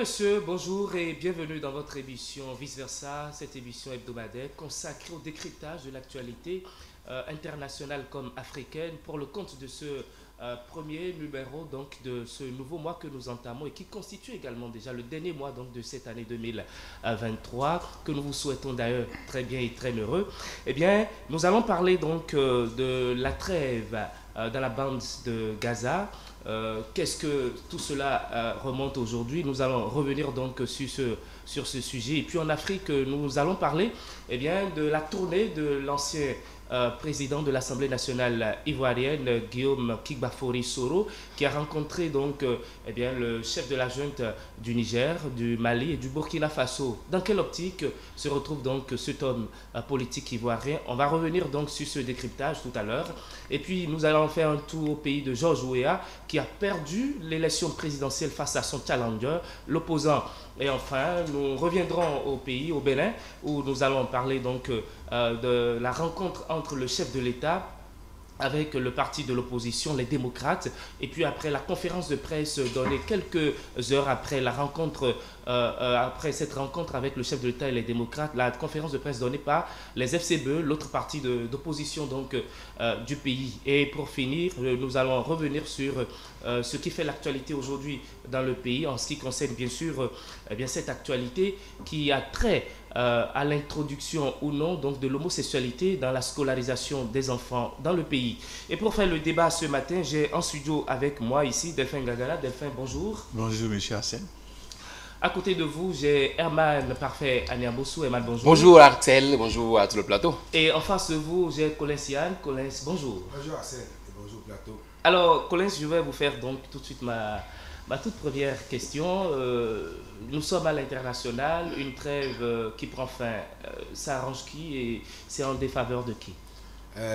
monsieur, bonjour et bienvenue dans votre émission Vice Versa, cette émission hebdomadaire consacrée au décryptage de l'actualité internationale comme africaine pour le compte de ce premier numéro donc, de ce nouveau mois que nous entamons et qui constitue également déjà le dernier mois donc, de cette année 2023 que nous vous souhaitons d'ailleurs très bien et très heureux. Eh bien, nous allons parler donc de la trêve dans la bande de Gaza. Qu'est-ce que tout cela remonte aujourd'hui? Nous allons revenir donc sur ce sujet. Et puis en Afrique, nous allons parler eh bien, de la tournée de l'ancien président de l'Assemblée nationale ivoirienne, Guillaume Kigbafori Soro, qui a rencontré donc eh bien, le chef de la junte du Niger, du Mali et du Burkina Faso. Dans quelle optique se retrouve donc cet homme politique ivoirien? On va revenir donc sur ce décryptage tout à l'heure. Et puis nous allons faire un tour au pays de George Weah, qui a perdu l'élection présidentielle face à son challenger, l'opposant. Et enfin, nous reviendrons au pays, au Bénin, où nous allons parler donc de la rencontre entre le chef de l'État avec le parti de l'opposition, les démocrates, et puis après la conférence de presse donnée quelques heures après la rencontre, après cette rencontre avec le chef de l'État et les démocrates, la conférence de presse donnée par les FCBE, l'autre parti d'opposition donc du pays. Et pour finir, nous allons revenir sur ce qui fait l'actualité aujourd'hui dans le pays, en ce qui concerne bien sûr eh bien, cette actualité qui a trait à l'introduction ou non donc, de l'homosexualité dans la scolarisation des enfants dans le pays. Et pour faire le débat ce matin, j'ai en studio avec moi ici Delphin Gagala. Delphin, bonjour. Bonjour, monsieur Hassan. À côté de vous, j'ai Herman Parfait Aniabosu. Herman, bonjour. Bonjour Axel, bonjour à tout le plateau. Et en face de vous, j'ai Colin Sian. Colin, bonjour. Bonjour Hassan et bonjour plateau. Alors, Colin, je vais vous faire donc tout de suite ma toute première question. Nous sommes à l'international, une trêve qui prend fin. Ça arrange qui et c'est en défaveur de qui?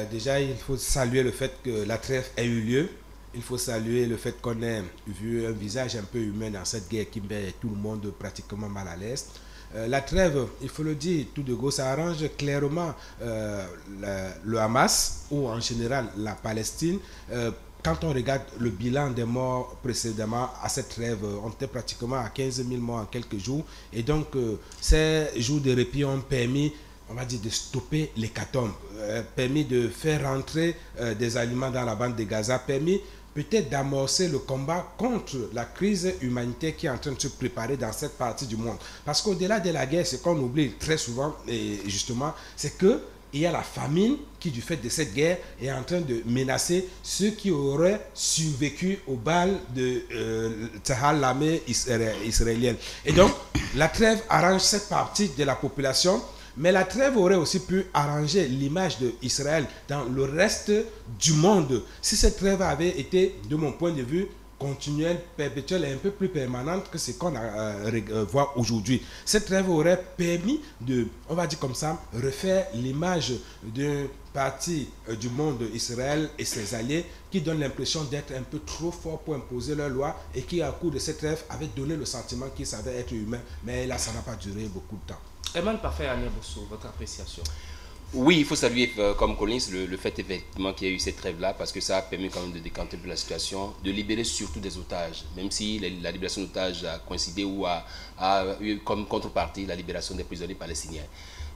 Déjà, il faut saluer le fait que la trêve ait eu lieu. Il faut saluer le fait qu'on ait vu un visage un peu humain dans cette guerre qui met tout le monde pratiquement mal à l'aise. La trêve, il faut le dire, tout de go, ça arrange clairement le Hamas ou en général la Palestine. Quand on regarde le bilan des morts précédemment à cette trêve, on était pratiquement à 15 000 morts en quelques jours. Et donc, ces jours de répit ont permis, on va dire, de stopper l'hécatombe, permis de faire rentrer des aliments dans la bande de Gaza, permis peut-être d'amorcer le combat contre la crise humanitaire qui est en train de se préparer dans cette partie du monde. Parce qu'au-delà de la guerre, ce qu'on oublie très souvent, et justement, c'est que il y a la famine qui, du fait de cette guerre, est en train de menacer ceux qui auraient survécu aux balles de l'armée israélienne. Et donc, la trêve arrange cette partie de la population, mais la trêve aurait aussi pu arranger l'image d'Israël dans le reste du monde. Si cette trêve avait été, de mon point de vue, continuelle, perpétuelle et un peu plus permanente que ce qu'on voit aujourd'hui. Cette trêve aurait permis de, on va dire comme ça, refaire l'image d'une partie du monde, Israël et ses alliés, qui donne l'impression d'être un peu trop fort pour imposer leurs lois et qui, à coup de cette trêve, avait donné le sentiment qu'ils savaient être humains. Mais là, ça n'a pas duré beaucoup de temps. Herman Parfait Aniabosu, votre appréciation? Oui, il faut saluer comme Collins le fait effectivement qu'il y a eu cette trêve-là parce que ça a permis quand même de décanter un peu la situation, de libérer surtout des otages, même si la libération d'otages a coïncidé ou a eu comme contrepartie la libération des prisonniers palestiniens.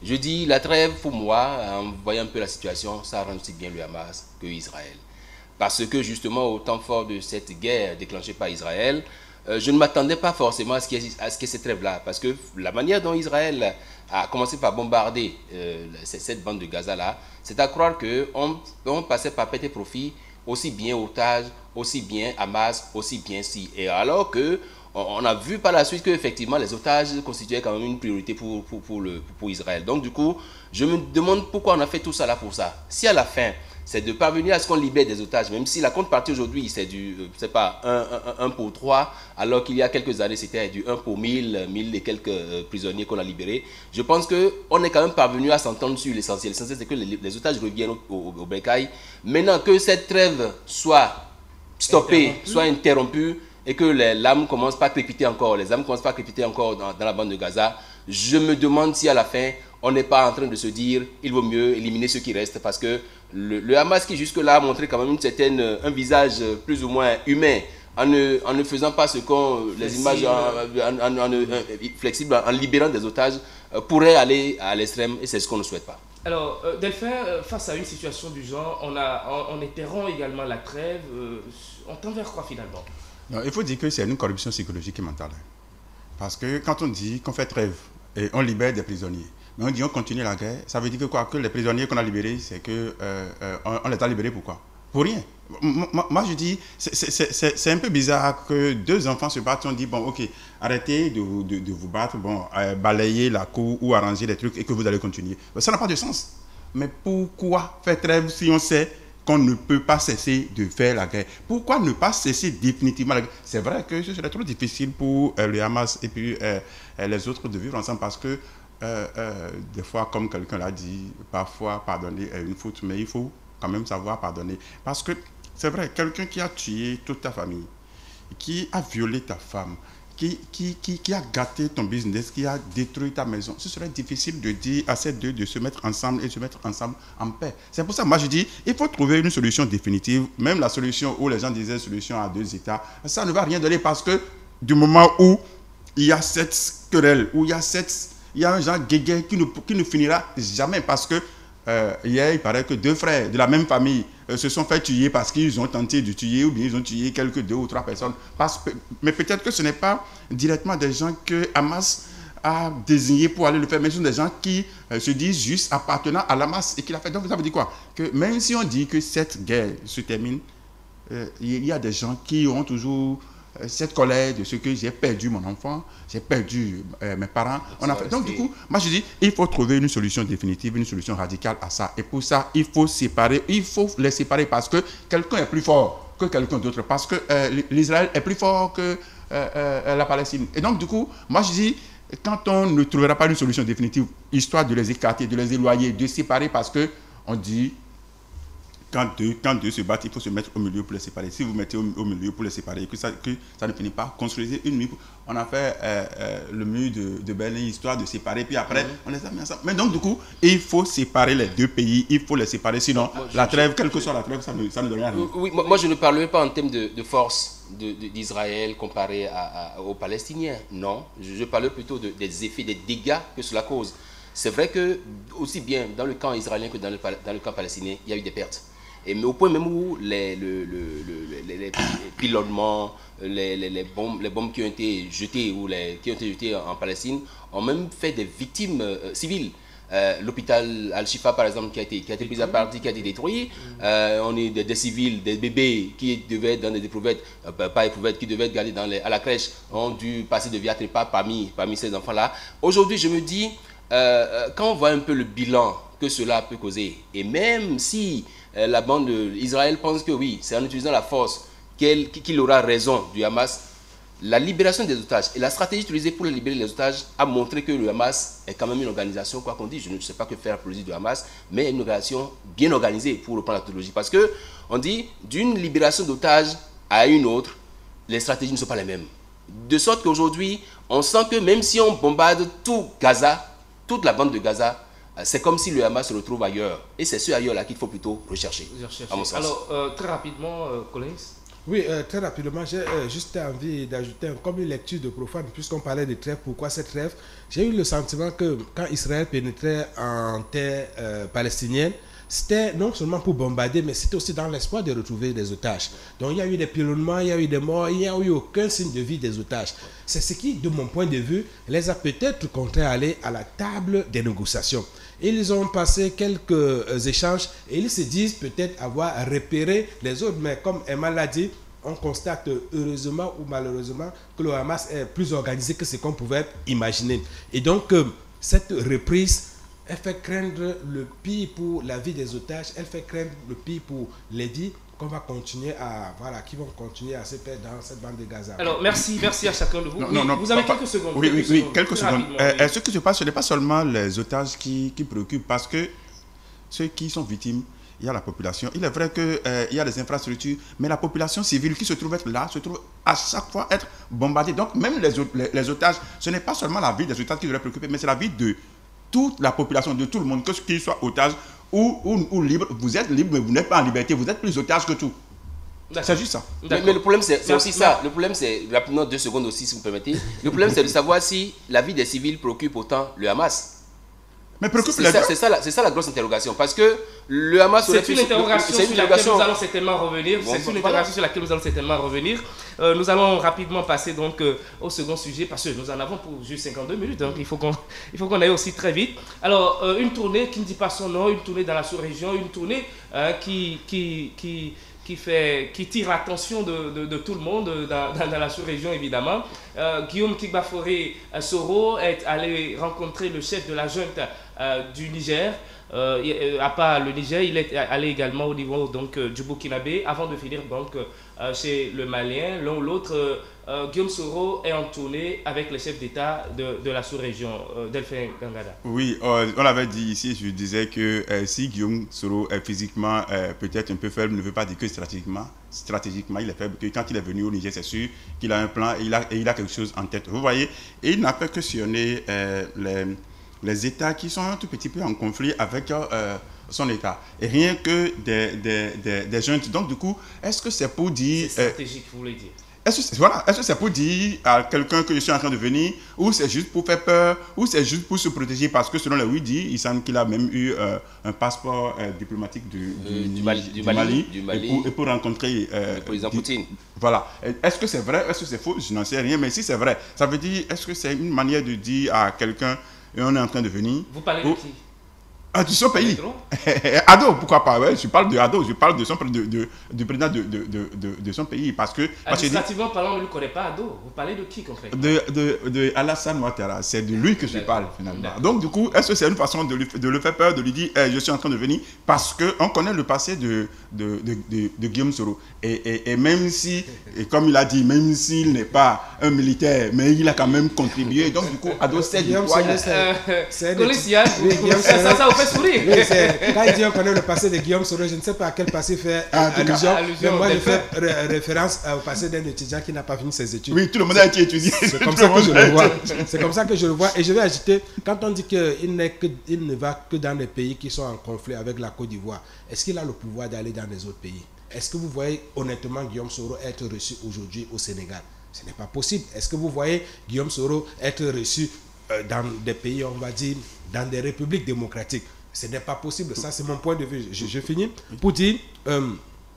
Je dis la trêve, pour moi, en voyant un peu la situation, ça arrange aussi bien le Hamas que Israël. Parce que justement, au temps fort de cette guerre déclenchée par Israël, je ne m'attendais pas forcément à ce qu'il y ait cette trêve-là, parce que la manière dont Israël a commencé par bombarder cette bande de Gaza-là, c'est à croire qu'on passait par perte et profit, aussi bien otages, aussi bien Hamas, aussi bien si. Et alors qu'on a vu par la suite qu'effectivement les otages constituaient quand même une priorité pour Israël. Donc du coup, je me demande pourquoi on a fait tout ça là pour ça. Si à la fin, c'est de parvenir à ce qu'on libère des otages, même si la contrepartie aujourd'hui, c'est du, c'est pas 1 pour 3, alors qu'il y a quelques années, c'était du 1 pour 1000 et quelques prisonniers qu'on a libérés. Je pense qu'on est quand même parvenu à s'entendre sur l'essentiel. L'essentiel, c'est que les otages reviennent au bercail. Maintenant que cette trêve soit stoppée, soit interrompue, et que les âmes commencent pas à crépiter encore, dans la bande de Gaza, je me demande si à la fin, on n'est pas en train de se dire il vaut mieux éliminer ceux qui restent parce que le Hamas qui jusque-là a montré quand même un visage plus ou moins humain en ne faisant pas ce qu'on, les images flexibles, en libérant des otages, pourrait aller à l'extrême, et c'est ce qu'on ne souhaite pas. Alors, Delphin, face à une situation du genre, on interrompt également la trêve. On tend vers quoi finalement? Non, il faut dire que c'est une corruption psychologique et mentale. Parce que quand on dit qu'on fait trêve et on libère des prisonniers, mais on dit on continue la guerre, ça veut dire que quoi? Que les prisonniers qu'on a libérés, c'est que on les a libérés pourquoi? Pour rien. Moi, je dis, c'est un peu bizarre que deux enfants se battent, on dit, bon, ok, arrêtez de vous battre, bon, balayez la cour ou arranger les trucs et que vous allez continuer. Ça n'a pas de sens. Mais pourquoi faire trêve si on sait qu'on ne peut pas cesser de faire la guerre? Pourquoi ne pas cesser définitivement la guerre? C'est vrai que ce serait trop difficile pour le Hamas et puis les autres de vivre ensemble parce que des fois, comme quelqu'un l'a dit, parfois pardonner est une faute, mais il faut quand même savoir pardonner. Parce que c'est vrai, quelqu'un qui a tué toute ta famille, qui a violé ta femme, qui a gâté ton business, qui a détruit ta maison, ce serait difficile de dire à ces deux de se mettre ensemble et se mettre ensemble en paix. C'est pour ça que moi je dis, il faut trouver une solution définitive, même la solution où les gens disaient solution à 2 États, ça ne va rien donner parce que du moment où il y a cette querelle, où il y a un genre guégué qui ne finira jamais parce que hier, il paraît que 2 frères de la même famille se sont fait tuer parce qu'ils ont tenté de tuer ou bien ils ont tué quelques 2 ou 3 personnes. Mais peut-être que ce n'est pas directement des gens que Hamas a désignés pour aller le faire, mais ce sont des gens qui se disent juste appartenant à Hamas et qui l'a fait. Donc ça veut dire quoi? Que même si on dit que cette guerre se termine, il y a des gens qui auront toujours cette colère de ce que j'ai perdu mon enfant, j'ai perdu mes parents. Donc du coup, moi je dis, il faut trouver une solution définitive, une solution radicale à ça. Et pour ça, il faut les séparer parce que quelqu'un est plus fort que quelqu'un d'autre, parce que l'Israël est plus fort que la Palestine. Et donc du coup, moi je dis, quand on ne trouvera pas une solution définitive, histoire de les écarter, de les éloigner, de séparer, parce que on dit, quand deux se battent, il faut se mettre au milieu pour les séparer. Si vous mettez au milieu pour les séparer, que ça ne finit pas, construisez une mur. On a fait le mur de Berlin, histoire de séparer, puis après, on les a mis ensemble. Mais donc, du coup, il faut séparer les deux pays, il faut les séparer, sinon, la trêve, quelle que soit la trêve, ça ne donne rien. Oui, moi, je ne parlerai pas en termes de force d'Israël comparé aux Palestiniens. Non, je parle plutôt des effets, des dégâts que cela cause. C'est vrai que, aussi bien dans le camp israélien que dans le camp palestinien, il y a eu des pertes. Mais au point même où les pilonnements, les bombes qui ont été jetées en Palestine ont même fait des victimes civiles. L'hôpital Al-Shifa, par exemple, qui a été pris à partie, qui a été détruit. On est des civils, des bébés qui devaient être dans des éprouvettes, pas éprouvettes, qui devaient être gardés à la crèche, ont dû passer de vie à trépas parmi ces enfants-là. Aujourd'hui, je me dis, quand on voit un peu le bilan que cela peut causer, et même si la bande d'Israël pense que oui, c'est en utilisant la force qu'il aura raison du Hamas, la libération des otages et la stratégie utilisée pour libérer les otages a montré que le Hamas est quand même une organisation, quoi qu'on dise, je ne sais pas que faire apologie du Hamas, mais une organisation bien organisée pour reprendre la théologie. Parce qu'on dit, d'une libération d'otages à une autre, les stratégies ne sont pas les mêmes. De sorte qu'aujourd'hui, on sent que même si on bombarde tout Gaza, toute la bande de Gaza, c'est comme si le Hamas se retrouve ailleurs. Et c'est ce ailleurs-là qu'il faut plutôt rechercher, à mon sens. Alors, très rapidement, Collins. Oui, très rapidement, j'ai juste envie d'ajouter comme une lecture de profane, puisqu'on parlait de trêve. Pourquoi cette trêve? J'ai eu le sentiment que quand Israël pénétrait en terre palestinienne, c'était non seulement pour bombarder, mais c'était aussi dans l'espoir de retrouver des otages. Donc il y a eu des pilonnements, il y a eu des morts, il n'y a eu aucun signe de vie des otages. C'est ce qui, de mon point de vue, les a peut-être contraints à aller à la table des négociations. Ils ont passé quelques échanges et ils se disent peut-être avoir repéré les autres. Mais comme Emma l'a dit, on constate heureusement ou malheureusement que le Hamas est plus organisé que ce qu'on pouvait imaginer. Et donc cette reprise, elle fait craindre le pire pour la vie des otages, elle fait craindre le pire pour les vies qu'on va continuer à, qui vont continuer à se perdre dans cette bande de Gaza. Alors, merci à chacun de vous. Vous avez quelques secondes. Oui, quelques secondes. Ce qui se passe, ce n'est pas seulement les otages qui préoccupent, parce que ceux qui sont victimes, il y a la population. Il est vrai qu'il y a les infrastructures, mais la population civile qui se trouve être là, se trouve à chaque fois être bombardée. Donc, même les otages, ce n'est pas seulement la vie des otages qui devrait préoccuper, mais c'est la vie de toute la population, de tout le monde, que qu'il soit otage ou libre. Vous êtes libre, mais vous n'êtes pas en liberté. Vous êtes plus otage que tout. C'est juste ça. Mais le problème, c'est aussi ça. Le problème, c'est, rapidement, 2 secondes aussi, si vous permettez. Le problème, c'est de savoir si la vie des civils préoccupe autant le Hamas. Mais préoccupe c'est ça la grosse interrogation. Parce que le Hamas... C'est une interrogation sur laquelle nous allons certainement revenir. C'est une interrogation sur laquelle nous allons certainement revenir. Nous allons rapidement passer donc au second sujet parce que nous en avons pour juste 52 minutes. Donc il faut qu'on aille aussi très vite. Alors, une tournée qui ne dit pas son nom, une tournée dans la sous-région, une tournée qui tire l'attention de tout le monde dans la sous-région évidemment. Guillaume Kigbaforé Soro est allé rencontrer le chef de la junte du Niger. À part le Niger, il est allé également au niveau donc, du Burkinabé avant de finir donc, chez le Malien. L'un ou l'autre, Guillaume Soro est en tournée avec les chefs d'État de la sous-région. Delphin Gangada. Oui, on l'avait dit ici, je disais que si Guillaume Soro est physiquement peut-être un peu faible, ne veut pas dire que stratégiquement il est faible, que quand il est venu au Niger, c'est sûr qu'il a un plan et il a quelque chose en tête. Vous voyez, et il n'a pas questionné les États qui sont un tout petit peu en conflit avec son État. Et rien que des juntes. Donc, du coup, est-ce que c'est pour dire... C'est stratégique, vous voulez dire. Est-ce que c'est pour dire à quelqu'un que je suis en train de venir, ou c'est juste pour faire peur, ou c'est juste pour se protéger? Parce que selon les Ouïdi, il semble qu'il a même eu un passeport diplomatique du Mali et pour rencontrer le président Poutine. Voilà. Est-ce que c'est vrai? Est-ce que c'est faux? Je n'en sais rien. Mais si c'est vrai, ça veut dire, est-ce que c'est une manière de dire à quelqu'un, et on est en train de venir? Vous parlez de qui? De son pays. Ado, pourquoi pas? Ouais, je parle de Ado, je parle du président de son pays. Parce que. Administrativement parlant, on ne le connaît pas, Ado. Vous parlez de qui concrètement? De Alassane Ouattara. C'est de lui que je parle finalement. Donc, du coup, est-ce que c'est une façon de le faire peur, de lui dire je suis en train de venir? Parce qu'on connaît le passé de Guillaume Soro. Et même si, et comme il a dit, même s'il n'est pas un militaire, mais il a quand même contribué. Donc, du coup, Ado, c'est du quoi? Ça vous fait sourire. Oui, quand il dit on connaît le passé de Guillaume Soro, je ne sais pas à quel passé fait allusion, mais moi je fais référence au passé d'un étudiant qui n'a pas fini ses études. Oui, tout le monde a été étudié. C'est comme ça que je le vois. C'est comme ça que je le vois. Et je vais ajouter, quand on dit qu'il ne va que dans les pays qui sont en conflit avec la Côte d'Ivoire, est-ce qu'il a le pouvoir d'aller dans les autres pays? Est-ce que vous voyez honnêtement Guillaume Soro être reçu aujourd'hui au Sénégal? Ce n'est pas possible. Est-ce que vous voyez Guillaume Soro être reçu dans des pays, on va dire, dans des républiques démocratiques? Ce n'est pas possible. Ça, c'est mon point de vue. Je finis pour dire,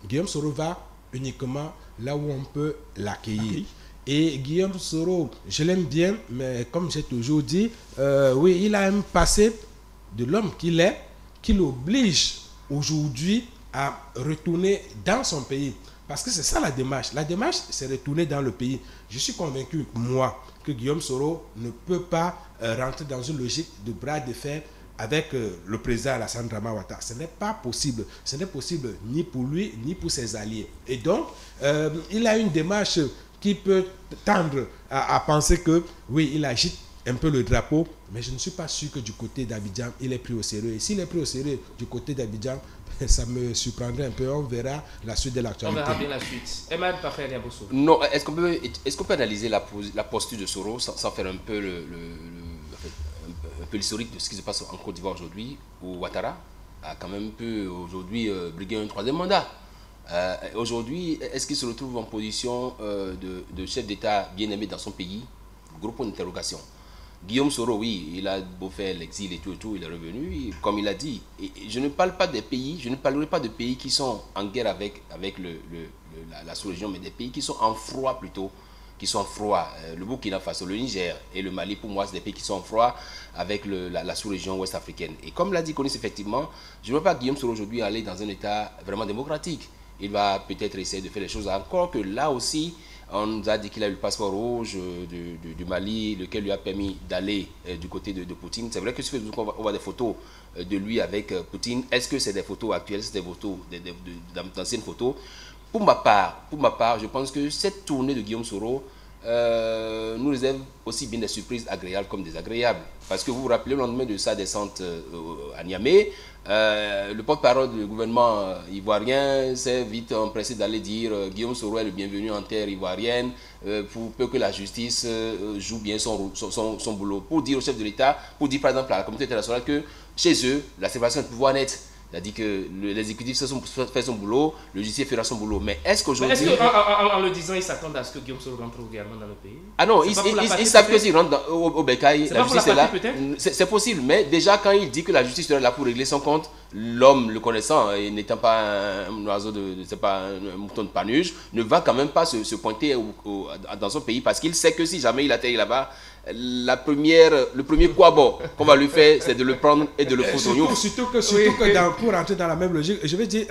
Guillaume Soro va uniquement là où on peut l'accueillir. Et Guillaume Soro, je l'aime bien, mais comme j'ai toujours dit, oui, il a un passé de l'homme qu'il est, qui l'oblige aujourd'hui à retourner dans son pays. Parce que c'est ça la démarche. La démarche, c'est retourner dans le pays. Je suis convaincu, moi, que Guillaume Soro ne peut pas rentrer dans une logique de bras de fer avec le président Alassane Ouattara. Ce n'est pas possible. Ce n'est possible ni pour lui, ni pour ses alliés. Et donc, il a une démarche qui peut tendre à penser que, oui, il agite un peu le drapeau, mais je ne suis pas sûr que du côté d'Abidjan, il est pris au sérieux. Et s'il est pris au sérieux du côté d'Abidjan, ça me surprendrait un peu. On verra la suite de l'actualité. On verra bien la suite. Emma Parfait Niabosso. Non, est-ce qu'on peut analyser la posture de Soro sans faire un peu un peu l'historique de ce qui se passe en Côte d'Ivoire aujourd'hui, où Ouattara a quand même pu aujourd'hui briguer un 3e mandat. Aujourd'hui, est-ce qu'il se retrouve en position de chef d'État bien aimé dans son pays? Gros point d'interrogation. Guillaume Soro, oui, il a beau faire l'exil et tout, il est revenu, comme il a dit. Et je ne parle pas des pays, je ne parlerai pas de pays qui sont en guerre avec la sous-région, mais des pays qui sont en froid plutôt, qui sont en froid. Le Burkina Faso, le Niger et le Mali, pour moi, c'est des pays qui sont en froid avec la sous-région ouest-africaine. Et comme l'a dit Conis, effectivement, je ne veux pas Guillaume Soro aujourd'hui aller dans un État vraiment démocratique. Il va peut-être essayer de faire les choses encore que là aussi, on nous a dit qu'il a eu le passeport rouge du Mali, lequel lui a permis d'aller du côté de Poutine. C'est vrai que sur Facebook, on voit des photos de lui avec Poutine. Est-ce que c'est des photos actuelles, c'est des photos, d'anciennes photos? Pour ma part, je pense que cette tournée de Guillaume Soro nous réserve aussi bien des surprises agréables comme désagréables. Parce que vous vous rappelez, le lendemain de sa descente à Niamey, le porte-parole du gouvernement ivoirien s'est vite empressé d'aller dire Guillaume Soro est le bienvenu en terre ivoirienne pour peu que la justice joue bien son boulot. Pour dire au chef de l'État, pour dire par exemple à la communauté internationale que chez eux, la séparation de pouvoir nette, C'est-à-dire que l'exécutif fait son boulot, le judiciaire fera son boulot. Mais est-ce qu'aujourd'hui... Est-ce qu'en le disant, ils s'attendent à ce que Guillaume Soro rentre également dans le pays? Ah non, ils savent que s'ils rentrent au Bécaye, la justice est là. C'est possible, mais déjà quand il dit que la justice est là pour régler son compte, l'homme, le connaissant, et n'étant pas un oiseau c'est pas un mouton de Panurge, ne va quand même pas se pointer dans son pays parce qu'il sait que si jamais il atterrit là-bas, le premier quoi qu'on va lui faire, c'est de le prendre et de le foutre. Surtout pour rentrer dans la même logique, je vais dire,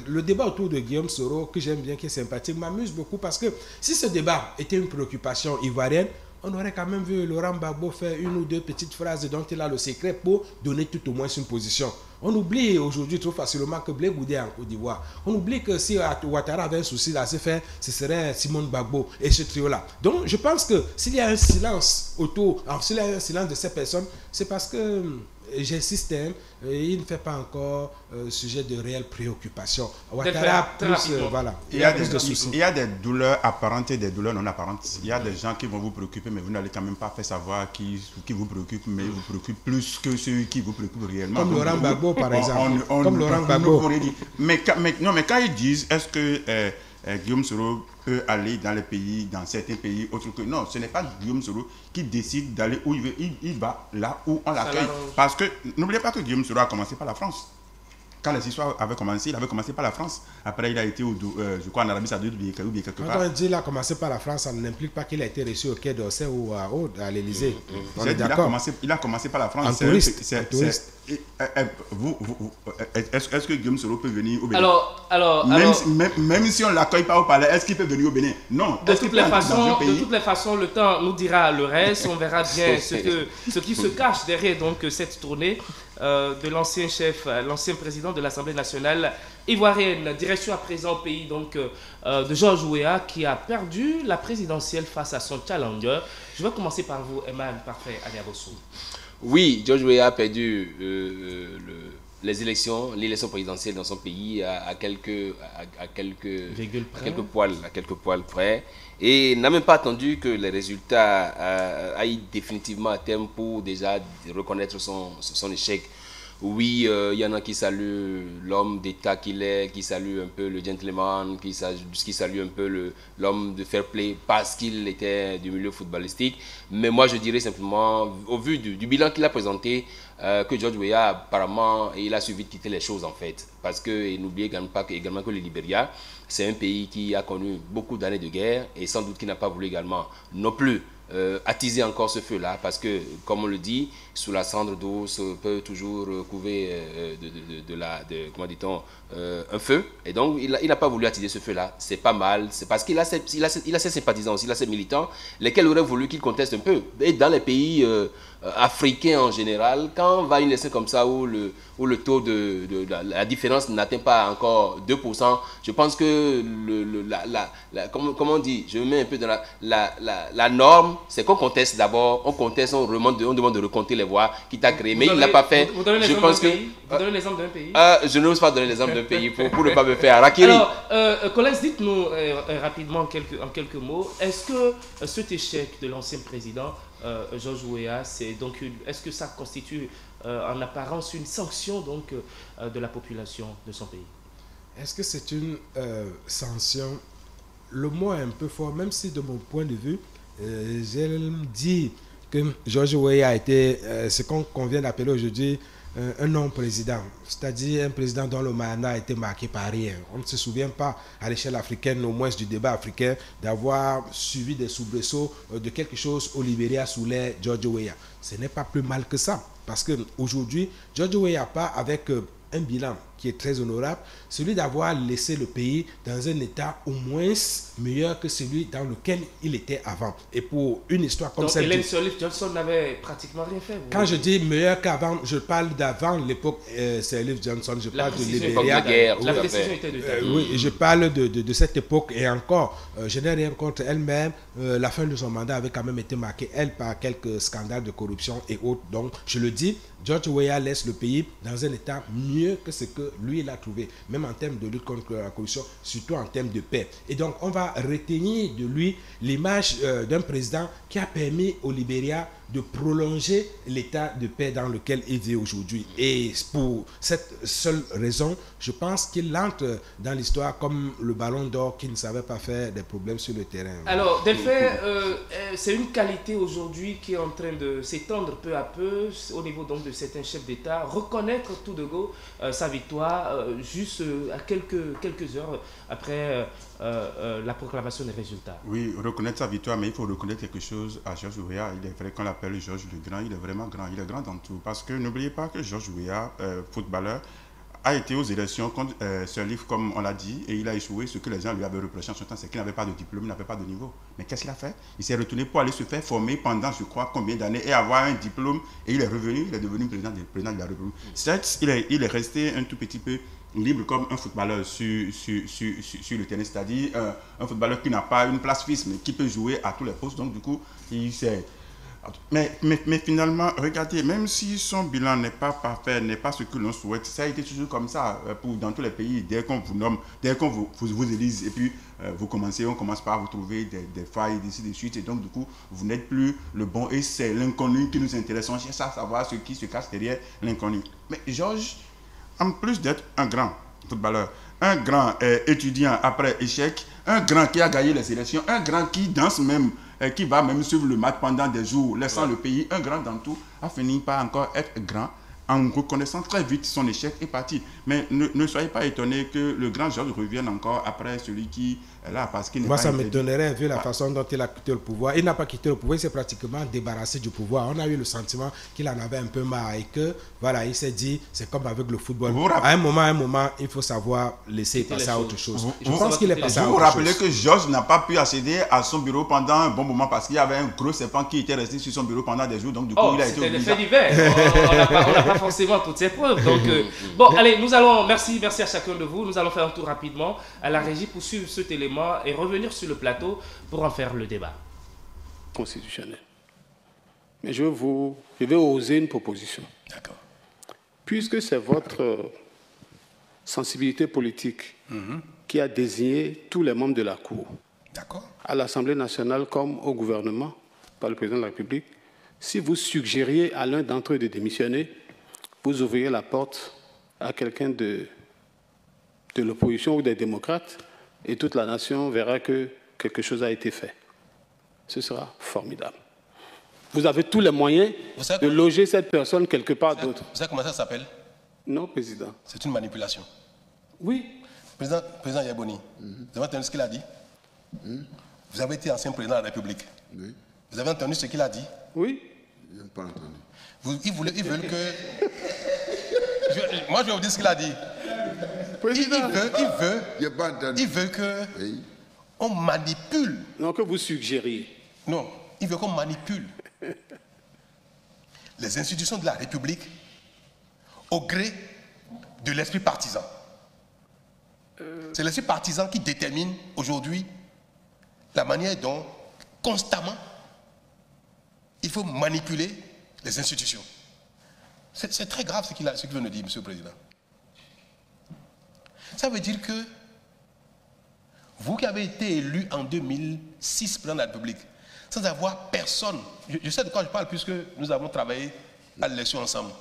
le débat autour de Guillaume Soro, que j'aime bien, qui est sympathique, m'amuse beaucoup parce que si ce débat était une préoccupation ivoirienne, on aurait quand même vu Laurent Gbagbo faire une ou deux petites phrases dont il a le secret pour donner tout au moins une position. On oublie aujourd'hui trop facilement que Blé Goudé est en Côte d'Ivoire. On oublie que si Ouattara avait un souci là, ce serait Simone Gbagbo et ce trio-là. Donc je pense que s'il y a un silence autour, alors s'il y a un silence de ces personnes, c'est parce que, j'insiste, il ne fait pas encore sujet de réelle préoccupation. Ouattara, plus, voilà. Il y a des douleurs apparentes et des douleurs non apparentes. Il y a des gens qui vont vous préoccuper, mais vous n'allez quand même pas faire savoir qui vous préoccupe, mais ils vous préoccupent plus que ceux qui vous préoccupent réellement. Comme Laurent Gbagbo, par exemple. Comme Laurent Gbagbo. Mais quand ils disent, est-ce que Guillaume Soro peut aller dans certains pays autres que... Non, ce n'est pas Guillaume Soro qui décide d'aller où il veut. Il va là où on l'accueille. Parce que, n'oubliez pas que Guillaume Soro a commencé par la France. Quand les histoires avaient commencé, il avait commencé par la France. Après, il a été, je crois, en Arabie Saoudite ou bien quelque part. Quand on dit qu'il a commencé par la France, ça n'implique pas qu'il a été reçu au Quai d'Orsay ou à l'Élysée. Il a commencé par la France. En touriste. Est-ce que Guillaume Soro peut venir au Bénin? Même si on ne l'accueille pas au palais, est-ce qu'il peut venir au Bénin? Non. De toutes les façons, le temps nous dira le reste. On verra bien ce qui se cache derrière donc, cette tournée de l'ancien président de l'Assemblée nationale ivoirienne. Direction à présent au pays donc, de Georges Weah qui a perdu la présidentielle face à son challenger. Je vais commencer par vous, Eman Parfait Aliabossou. Oui, Georges Weah a perdu l'élection présidentielle dans son pays à quelques poils près et n'a même pas attendu que les résultats aillent définitivement à terme pour déjà reconnaître son échec. Oui, il y en a qui saluent l'homme d'État qu'il est, qui salue un peu le gentleman, qui salue un peu l'homme de fair play parce qu'il était du milieu footballistique. Mais moi, je dirais simplement, au vu du bilan qu'il a présenté, que George Weah, apparemment, il a su vite quitter les choses en fait. Parce que n'oubliez également que le Libéria, c'est un pays qui a connu beaucoup d'années de guerre et sans doute qui n'a pas voulu également non plus attiser encore ce feu-là, parce que, comme on le dit, sous la cendre d'os peut toujours couver comment dit-on, un feu. Et donc, il n'a pas voulu attiser ce feu-là. C'est pas mal. C'est parce qu'il a ses sympathisants aussi, il a ses militants, lesquels auraient voulu qu'il conteste un peu. Et dans les pays africains en général, quand on va à une élection comme ça, où le taux la différence n'atteint pas encore 2%, je pense que, comment on dit, je me mets un peu dans la norme, c'est qu'on conteste d'abord, on demande de recompter les voix qui t'a créé, mais il ne l'a pas fait. Vous donnez l'exemple d'un pays? Je n'ose pas donner l'exemple d'un pays pour ne pas me faire harakiri. Alors, Collins, dites-nous rapidement en quelques mots, est-ce que cet échec de l'ancien président Georges Weah, est-ce que ça constitue en apparence une sanction donc, de la population de son pays? Est-ce que c'est une sanction? Le mot est un peu fort, même si de mon point de vue, j'aime dire que Georges Weah a été ce qu'on vient d'appeler aujourd'hui un non-président, c'est-à-dire un président dont le mandat a été marqué par rien. On ne se souvient pas à l'échelle africaine, au moins du débat africain, d'avoir suivi des soubresauts de quelque chose au Libéria sous l'ère Georges Weah. Ce n'est pas plus mal que ça, parce qu'aujourd'hui, Georges Weah part avec un bilan qui est très honorable, celui d'avoir laissé le pays dans un état au moins meilleur que celui dans lequel il était avant. Et pour une histoire comme celle-ci... Hélène Sirleaf Johnson n'avait pratiquement rien fait. Quand je dis meilleur qu'avant, je parle d'avant l'époque Sirleaf Johnson, je parle de Libéria. La décision était de taille. Oui, je parle de cette époque et encore, je n'ai rien contre elle-même. La fin de son mandat avait quand même été marquée, elle, par quelques scandales de corruption et autres. Donc, je le dis, George Weah laisse le pays dans un état mieux que ce que lui, il a trouvé, même en termes de lutte contre la corruption, surtout en termes de paix. Et donc, on va retenir de lui l'image d'un président qui a permis au Libéria de prolonger l'état de paix dans lequel il vit aujourd'hui. Et pour cette seule raison, je pense qu'il entre dans l'histoire comme le ballon d'or qui ne savait pas faire des problèmes sur le terrain. Alors, Delphin, c'est une qualité aujourd'hui qui est en train de s'étendre peu à peu au niveau donc de certains chefs d'État. Reconnaître tout de go sa victoire juste à quelques heures après la proclamation des résultats. Oui, reconnaître sa victoire, mais il faut reconnaître quelque chose à Georges Weah. Il est vrai qu'on l'appelle Georges le Grand, il est vraiment grand, il est grand dans tout. Parce que n'oubliez pas que Georges Weah, footballeur, a été aux élections contre ce livre, comme on l'a dit, et il a échoué. Ce que les gens lui avaient reproché en son temps, c'est qu'il n'avait pas de diplôme, il n'avait pas de niveau. Mais qu'est-ce qu'il a fait? Il s'est retourné pour aller se faire former pendant, je crois, combien d'années et avoir un diplôme. Et il est revenu, il est devenu président de la République. Certes, il est resté un tout petit peu libre comme un footballeur sur le terrain, c'est-à-dire un footballeur qui n'a pas une place fixe, mais qui peut jouer à tous les postes. Donc, du coup, il s'est... Mais finalement, regardez, même si son bilan n'est pas parfait, n'est pas ce que l'on souhaite, ça a été toujours comme ça dans tous les pays. Dès qu'on vous nomme, dès qu'on vous élise, et puis on commence par vous trouver des failles, ainsi de suite. Et donc, du coup, vous n'êtes plus le bon. Et c'est l'inconnu qui nous intéresse. On cherche à savoir ce qui se cache derrière l'inconnu. Mais Georges, en plus d'être un grand footballeur, un grand étudiant après échec, un grand qui a gagné les élections, un grand qui danse même, qui va même suivre le match pendant des jours, laissant le pays, un grand dans tout, a fini par encore être grand en reconnaissant très vite son échec et parti. Mais ne soyez pas étonnés que le grand Georges revienne encore après celui qui est là, parce qu'il n'est Moi, pas... ça m'étonnerait vu la façon dont il a quitté le pouvoir. Il n'a pas quitté le pouvoir, il s'est pratiquement débarrassé du pouvoir. On a eu le sentiment qu'il en avait un peu marre et que, voilà, il s'est dit, c'est comme avec le football. À un moment, il faut savoir laisser passer à autre chose. Je pense qu'il est passé à autre chose. Vous vous rappelez que Georges n'a pas pu accéder à son bureau pendant un bon moment parce qu'il y avait un gros serpent qui était resté sur son bureau pendant des jours. Donc, du coup, il a été obligé... C'était des faits divers. On n'a pas forcément toutes ces preuves. Donc, bon, allez, merci à chacun de vous. Nous allons faire un tour rapidement à la régie pour suivre cet élément et revenir sur le plateau pour en faire le débat. Constitutionnel. Mais je vais oser une proposition. D'accord. Puisque c'est votre sensibilité politique qui a désigné tous les membres de la Cour à l'Assemblée nationale comme au gouvernement par le président de la République, si vous suggériez à l'un d'entre eux de démissionner, vous ouvriez la porte à quelqu'un de l'opposition ou des démocrates et toute la nation verra que quelque chose a été fait. Ce sera formidable. Vous avez tous les moyens de loger cette personne quelque part d'autre. Vous savez comment ça s'appelle? Non, Président. C'est une manipulation. Oui. Président Yaboni, vous avez entendu ce qu'il a dit? Vous avez été ancien président de la République. Oui. Vous avez entendu ce qu'il a dit? Oui. Je n'ai pas entendu. Ils veulent que... Moi, je vais vous dire ce qu'il a dit. Il veut que on manipule. Non, que vous suggériez. Non, il veut qu'on manipule les institutions de la République au gré de l'esprit partisan. C'est l'esprit partisan qui détermine aujourd'hui la manière dont, constamment, il faut manipuler les institutions. C'est très grave ce qu'il veut nous dire, Monsieur le Président. Ça veut dire que vous qui avez été élu en 2006 président de la République, sans avoir personne, je sais de quoi je parle puisque nous avons travaillé à l'élection ensemble,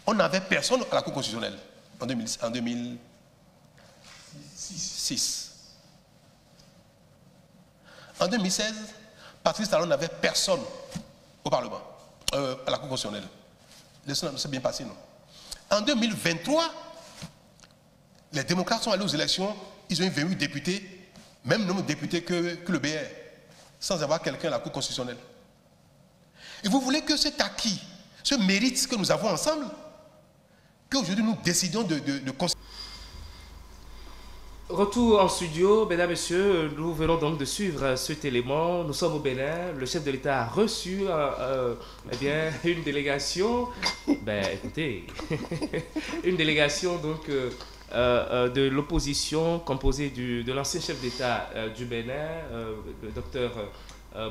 on n'avait personne à la Cour constitutionnelle en 2006. En 2016, Patrice Talon n'avait personne au Parlement, à la Cour constitutionnelle. L'élection s'est bien passé, non? En 2023, les démocrates sont allés aux élections, ils ont eu 28 députés, même nombre de députés que le BR, sans avoir quelqu'un à la Cour constitutionnelle. Et vous voulez que cet acquis, ce mérite que nous avons ensemble, qu'aujourd'hui nous décidons de Retour en studio, mesdames, messieurs, nous venons donc de suivre cet élément. Nous sommes au Bénin, le chef de l'État a reçu une délégation, une délégation donc de l'opposition composée de l'ancien chef d'État du Bénin, le docteur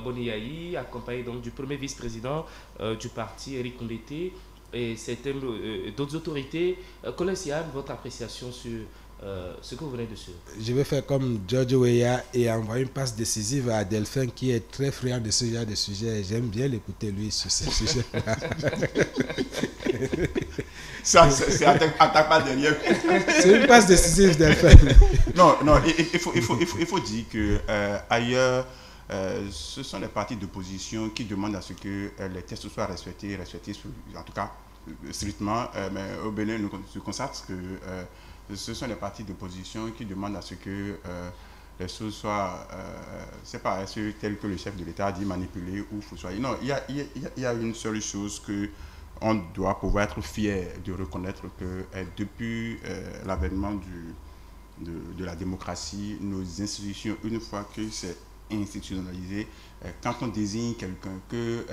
Boni Yayi, accompagné donc du premier vice-président du parti, Éric Ndété, et d'autres autorités. Collègue Sian, votre appréciation sur ce que vous venez de suivre. Je vais faire comme George Weah et envoyer une passe décisive à Delphin qui est très friand de ce genre de sujet. J'aime bien l'écouter lui sur ce sujet-là. Ça, c'est attaque pas derrière. C'est une passe décisive, Delphin. Non, il faut dire que ailleurs, ce sont les partis d'opposition qui demandent à ce que les tests soient respectés en tout cas strictement. Mais au Bénin, nous constatons que ce sont les partis d'opposition qui demandent à ce que les choses soient, c'est pas tel que le chef de l'État a dit, manipulées ou fousoyées. Non, il y a une seule chose que on doit pouvoir être fier de reconnaître que depuis l'avènement de la démocratie, nos institutions, une fois que c'est institutionnalisé, quand on désigne quelqu'un, que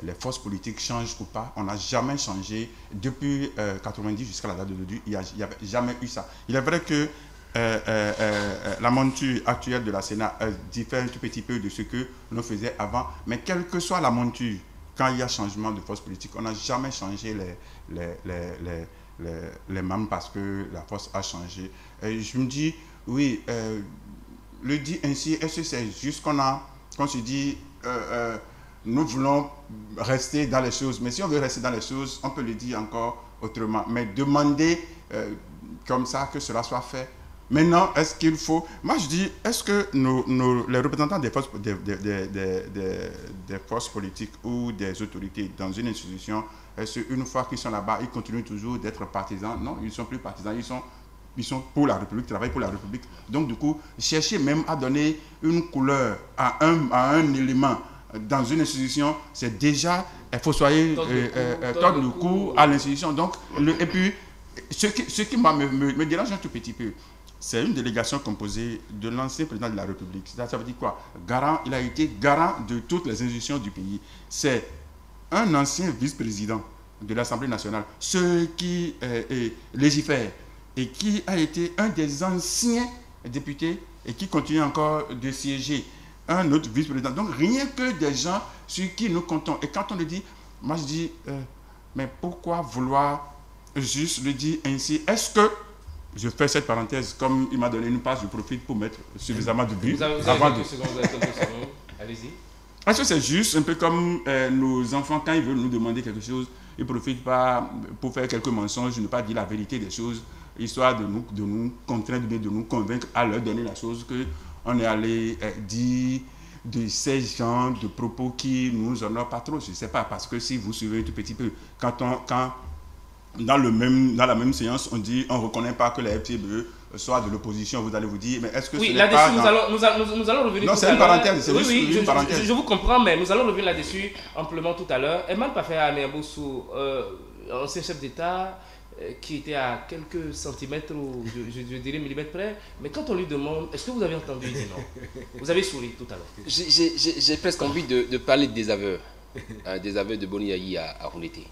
les forces politiques changent ou pas, on n'a jamais changé. Depuis 90 jusqu'à la date d'aujourd'hui, il n'y avait jamais eu ça. Il est vrai que la monture actuelle de la Sénat diffère un tout petit peu de ce que l'on faisait avant, mais quelle que soit la monture, quand il y a changement de force politique, on n'a jamais changé les membres parce que la force a changé. Je me dis, oui, le dit ainsi, est-ce que c'est juste qu'on se dit, nous voulons rester dans les choses, mais si on veut rester dans les choses, on peut le dire encore autrement. Mais demander comme ça que cela soit fait. Maintenant, est-ce qu'il faut... Moi, je dis, est-ce que les représentants des forces politiques ou des autorités dans une institution, est-ce qu'une fois qu'ils sont là-bas, ils continuent toujours d'être partisans? Non, ils ne sont plus partisans, ils sont pour la République, travaillent pour la République. Donc, du coup, chercher même à donner une couleur à un élément dans une institution, c'est déjà, il faut soyez tordre le cou à l'institution. Donc, et puis, ce qui me dérange un tout petit peu, c'est une délégation composée de l'ancien président de la République. Ça veut dire quoi? Garant, il a été garant de toutes les institutions du pays. C'est un ancien vice-président de l'Assemblée nationale, ce qui légifère et qui a été un des anciens députés et qui continue encore de siéger, un autre vice-président. Donc rien que des gens sur qui nous comptons. Et quand on le dit, moi je dis, mais pourquoi vouloir juste le dire ainsi? Est-ce que, je fais cette parenthèse, comme il m'a donné une passe, je profite pour mettre suffisamment de but. Vous avez quelques secondes, allez-y. Est-ce que c'est juste un peu comme nos enfants, quand ils veulent nous demander quelque chose, ils ne profitent pas pour faire quelques mensonges, ne pas dire la vérité des choses, histoire de nous contraindre, de nous convaincre à leur donner la chose qu'on est allé dire de ces genres de propos qui ne nous honorent pas trop. Je ne sais pas, parce que si vous suivez un tout petit peu, quand dans la même séance, on dit on ne reconnaît pas que la FTBE soit de l'opposition, vous allez vous dire, mais est-ce que oui, ce n'est là-dessus, pas... nous allons revenir. Non, c'est une parenthèse, c'est oui, une parenthèse. Je vous comprends, mais nous allons revenir là-dessus amplement tout à l'heure. Eman Pafé Ameaboussou, ancien chef d'État, qui était à quelques centimètres, ou je dirais millimètres près, mais quand on lui demande, est-ce que vous avez entendu? Il dit non. Vous avez souri tout à l'heure. J'ai presque envie de parler de désaveu de Boni Yayi à Roulété.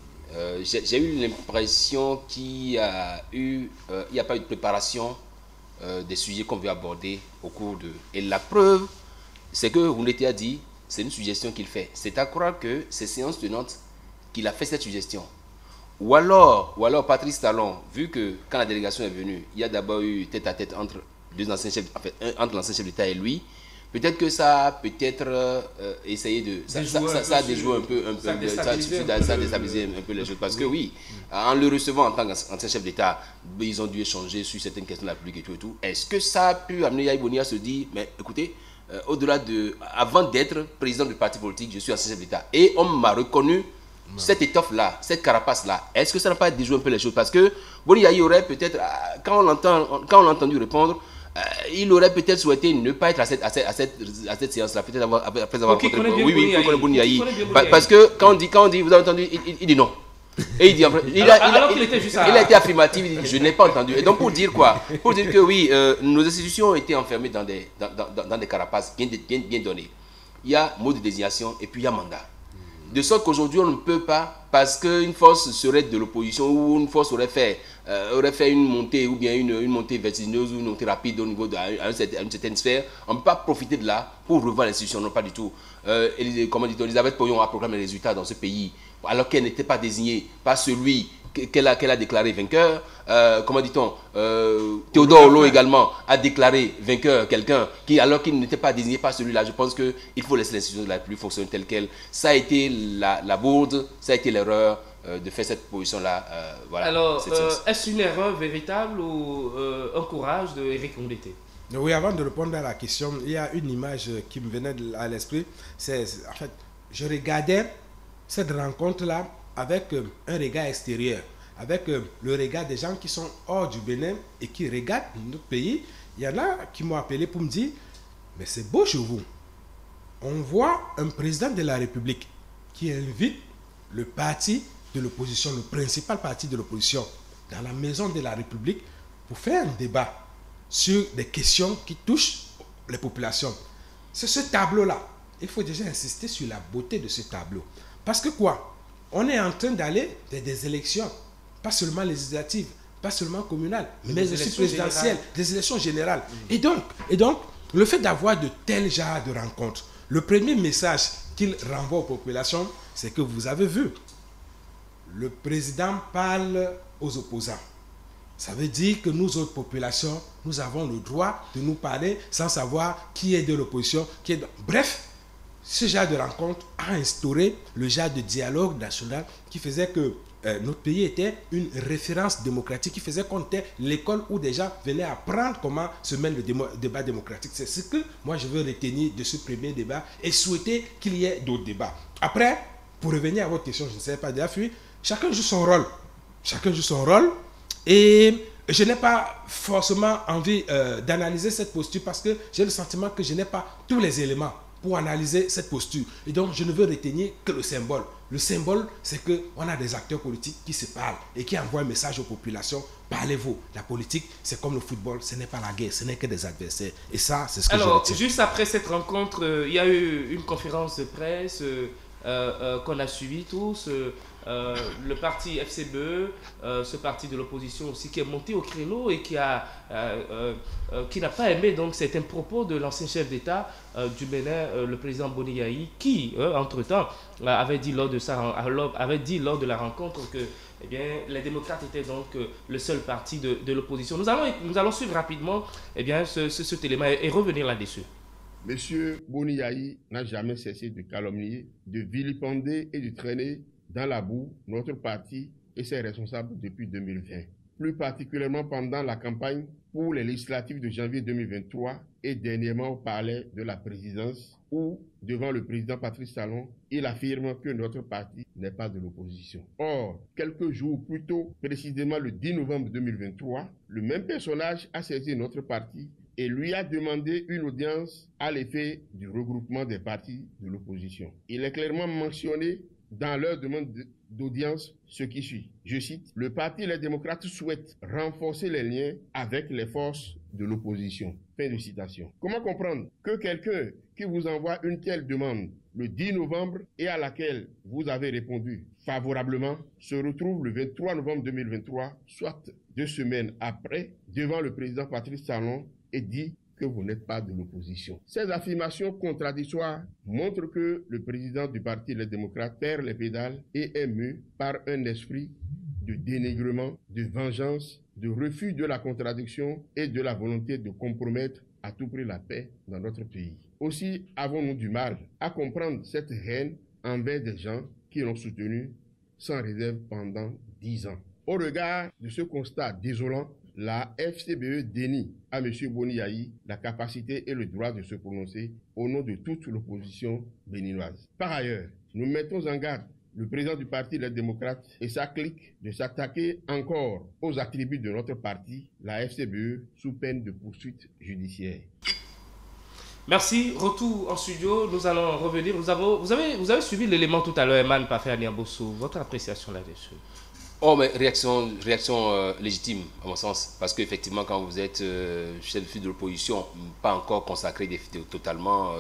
J'ai eu l'impression qu'il n'y a pas eu de préparation des sujets qu'on veut aborder au cours de... Et la preuve, c'est que Roulété a dit, c'est une suggestion qu'il fait. C'est à croire que c'est séance tenante qu'il a fait cette suggestion. Ou alors Patrice Talon, vu que quand la délégation est venue, il y a d'abord eu tête-à-tête entre l'ancien chef d'État et lui. Peut-être que ça a essayé de... Ça a déjoué un peu, ça a déstabilisé un peu les choses. Parce que oui, en le recevant en tant qu'ancien chef d'État, ils ont dû échanger sur certaines questions de la République et tout. Est-ce que ça a pu amener Yayi Boni à se dire, mais écoutez, au-delà de... Avant d'être président du parti politique, je suis ancien chef d'État. Et on m'a reconnu cette étoffe-là, cette carapace-là. Est-ce que ça n'a pas déjoué un peu les choses? Parce que Boni Yayi aurait peut-être, quand on l'a entendu répondre, il aurait peut-être souhaité ne pas être à cette séance-là, peut-être après avoir rencontré Boni Yayi. Parce que quand on dit, vous avez entendu, il dit non. Et il dit, il a été affirmatif, il dit, je n'ai pas entendu. Et donc pour dire quoi? Pour dire que oui, nos institutions ont été enfermées dans des carapaces bien données. Il y a mot de désignation et puis il y a mandat. De sorte qu'aujourd'hui, on ne peut pas parce qu'une force serait de l'opposition ou une force aurait fait une montée ou bien une montée vertigineuse ou une montée rapide au niveau d'une certaine sphère, on ne peut pas profiter de là pour revoir l'institution, non pas du tout. Comment dit-on, Elisabeth Poyon a proclamé les résultats dans ce pays alors qu'elle n'était pas désignée par celui qu'elle a déclaré vainqueur. Comment dit-on, Théodore Olo également a déclaré vainqueur quelqu'un qui, alors qu'il n'était pas désigné par celui-là. Je pense qu'il faut laisser l'institution de la République fonctionner telle qu'elle. Ça a été la bourde, ça a été l'erreur de faire cette position-là. Voilà. Alors, est-ce une erreur véritable ou un courage de Éric Ndete? Oui, avant de répondre à la question, il y a une image qui me venait à l'esprit. En fait, je regardais cette rencontre-là avec un regard extérieur, avec le regard des gens qui sont hors du Bénin et qui regardent notre pays. Il y en a qui m'ont appelé pour me dire, mais c'est beau chez vous. On voit un président de la République qui invite le parti de l'opposition, le principal parti de l'opposition, dans la maison de la République pour faire un débat sur des questions qui touchent les populations. C'est ce tableau-là. Il faut déjà insister sur la beauté de ce tableau. Parce que quoi? On est en train d'aller vers des élections, pas seulement législatives, pas seulement communales, mais aussi présidentielles, des élections générales. Et donc, le fait d'avoir de tels genres de rencontres, le premier message qu'il renvoie aux populations, c'est que vous avez vu, le président parle aux opposants. Ça veut dire que nous autres populations, nous avons le droit de nous parler sans savoir qui est de l'opposition, qui est de... Bref, ce genre de rencontre a instauré le genre de dialogue national qui faisait que notre pays était une référence démocratique, qui faisait qu'on était l'école où des gens venaient apprendre comment se mène le débat démocratique. C'est ce que moi je veux retenir de ce premier débat et souhaiter qu'il y ait d'autres débats. Après, pour revenir à votre question, je ne sais pas déjà fui, chacun joue son rôle. Chacun joue son rôle et je n'ai pas forcément envie d'analyser cette posture parce que j'ai le sentiment que je n'ai pas tous les éléments pour analyser cette posture. Et donc, je ne veux retenir que le symbole. Le symbole, c'est qu'on a des acteurs politiques qui se parlent et qui envoient un message aux populations. Parlez-vous. La politique, c'est comme le football, ce n'est pas la guerre, ce n'est que des adversaires. Et ça, c'est ce que je retiens. Alors, juste après cette rencontre, il y a eu une conférence de presse qu'on a suivie tous. Le parti FCBE, ce parti de l'opposition aussi, qui est monté au créneau et qui n'a pas aimé donc certains propos de l'ancien chef d'État du Bénin, le président Boni Yayi, qui, entre-temps, avait dit lors de la rencontre que eh bien, les démocrates étaient donc le seul parti de l'opposition. Nous allons suivre rapidement eh bien, cet élément et revenir là-dessus. Monsieur Boni Yayi n'a jamais cessé de calomnier, de vilipender et de traîner dans la boue notre parti et ses responsables depuis 2020. Plus particulièrement pendant la campagne pour les législatives de janvier 2023 et dernièrement au palais de la présidence où, devant le président Patrice Talon, il affirme que notre parti n'est pas de l'opposition. Or, quelques jours plus tôt, précisément le 10 novembre 2023, le même personnage a saisi notre parti et lui a demandé une audience à l'effet du regroupement des partis de l'opposition. Il est clairement mentionné dans leur demande d'audience ce qui suit. Je cite, « Le Parti Les Démocrates souhaite renforcer les liens avec les forces de l'opposition. » Fin de citation. Comment comprendre que quelqu'un qui vous envoie une telle demande le 10 novembre et à laquelle vous avez répondu favorablement se retrouve le 23 novembre 2023, soit 2 semaines après, devant le président Patrice Talon et dit que vous n'êtes pas de l'opposition. Ces affirmations contradictoires montrent que le président du Parti Les Démocrates perd les pédales et est mu par un esprit de dénigrement, de vengeance, de refus de la contradiction et de la volonté de compromettre à tout prix la paix dans notre pays. Aussi avons-nous du mal à comprendre cette haine envers des gens qui l'ont soutenu sans réserve pendant 10 ans. Au regard de ce constat désolant, la FCBE dénie à M. Boni Yayi la capacité et le droit de se prononcer au nom de toute l'opposition béninoise. Par ailleurs, nous mettons en garde le président du Parti Les Démocrates et sa clique de s'attaquer encore aux attributs de notre parti, la FCBE, sous peine de poursuite judiciaire. Merci. Retour en studio. Nous allons revenir. Vous avez suivi l'élément tout à l'heure, Eman Pafe Niambossou. Votre appréciation là-dessus? Oh, mais réaction légitime, à mon sens. Parce qu'effectivement, quand vous êtes chef de l'opposition, pas encore consacré totalement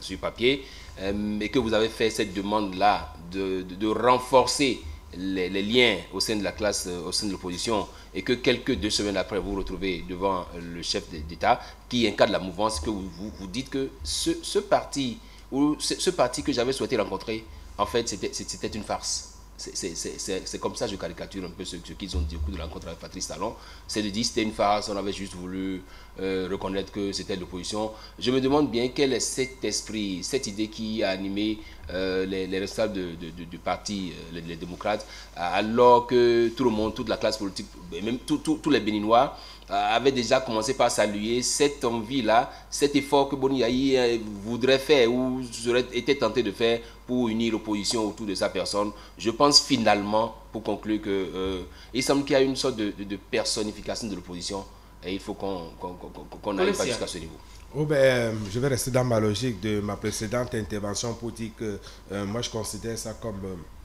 sur le papier, et que vous avez fait cette demande-là de renforcer les liens au sein de la classe, au sein de l'opposition, et que quelques 2 semaines après, vous vous retrouvez devant le chef d'État qui incarne la mouvance, que vous dites que ce parti que j'avais souhaité rencontrer, en fait, c'était une farce. C'est comme ça que je caricature un peu ce qu'ils ont dit au cours de la rencontre avec Patrice Talon. C'est de dire que c'était une farce, on avait juste voulu reconnaître que c'était l'opposition. Je me demande bien quel est cet esprit, cette idée qui a animé les responsables du parti, les démocrates, alors que tout le monde, toute la classe politique, même tous les Béninois, avaient déjà commencé par saluer cette envie-là, cet effort que Boni Yayi voudrait faire ou était tenté de faire pour unir l'opposition autour de sa personne. Je pense finalement, pour conclure, qu'il semble qu'il y a une sorte de personnification de l'opposition et il faut qu'on n'aille pas jusqu'à ce niveau. Oh ben, je vais rester dans ma logique de ma précédente intervention pour dire que moi je considère ça comme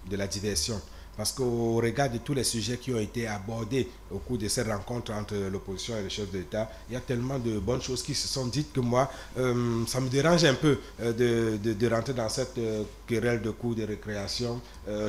de la diversion. Parce qu'au regard de tous les sujets qui ont été abordés au cours de cette rencontre entre l'opposition et le chef de l'État, il y a tellement de bonnes choses qui se sont dites que moi, ça me dérange un peu de rentrer dans cette querelle de cours de récréation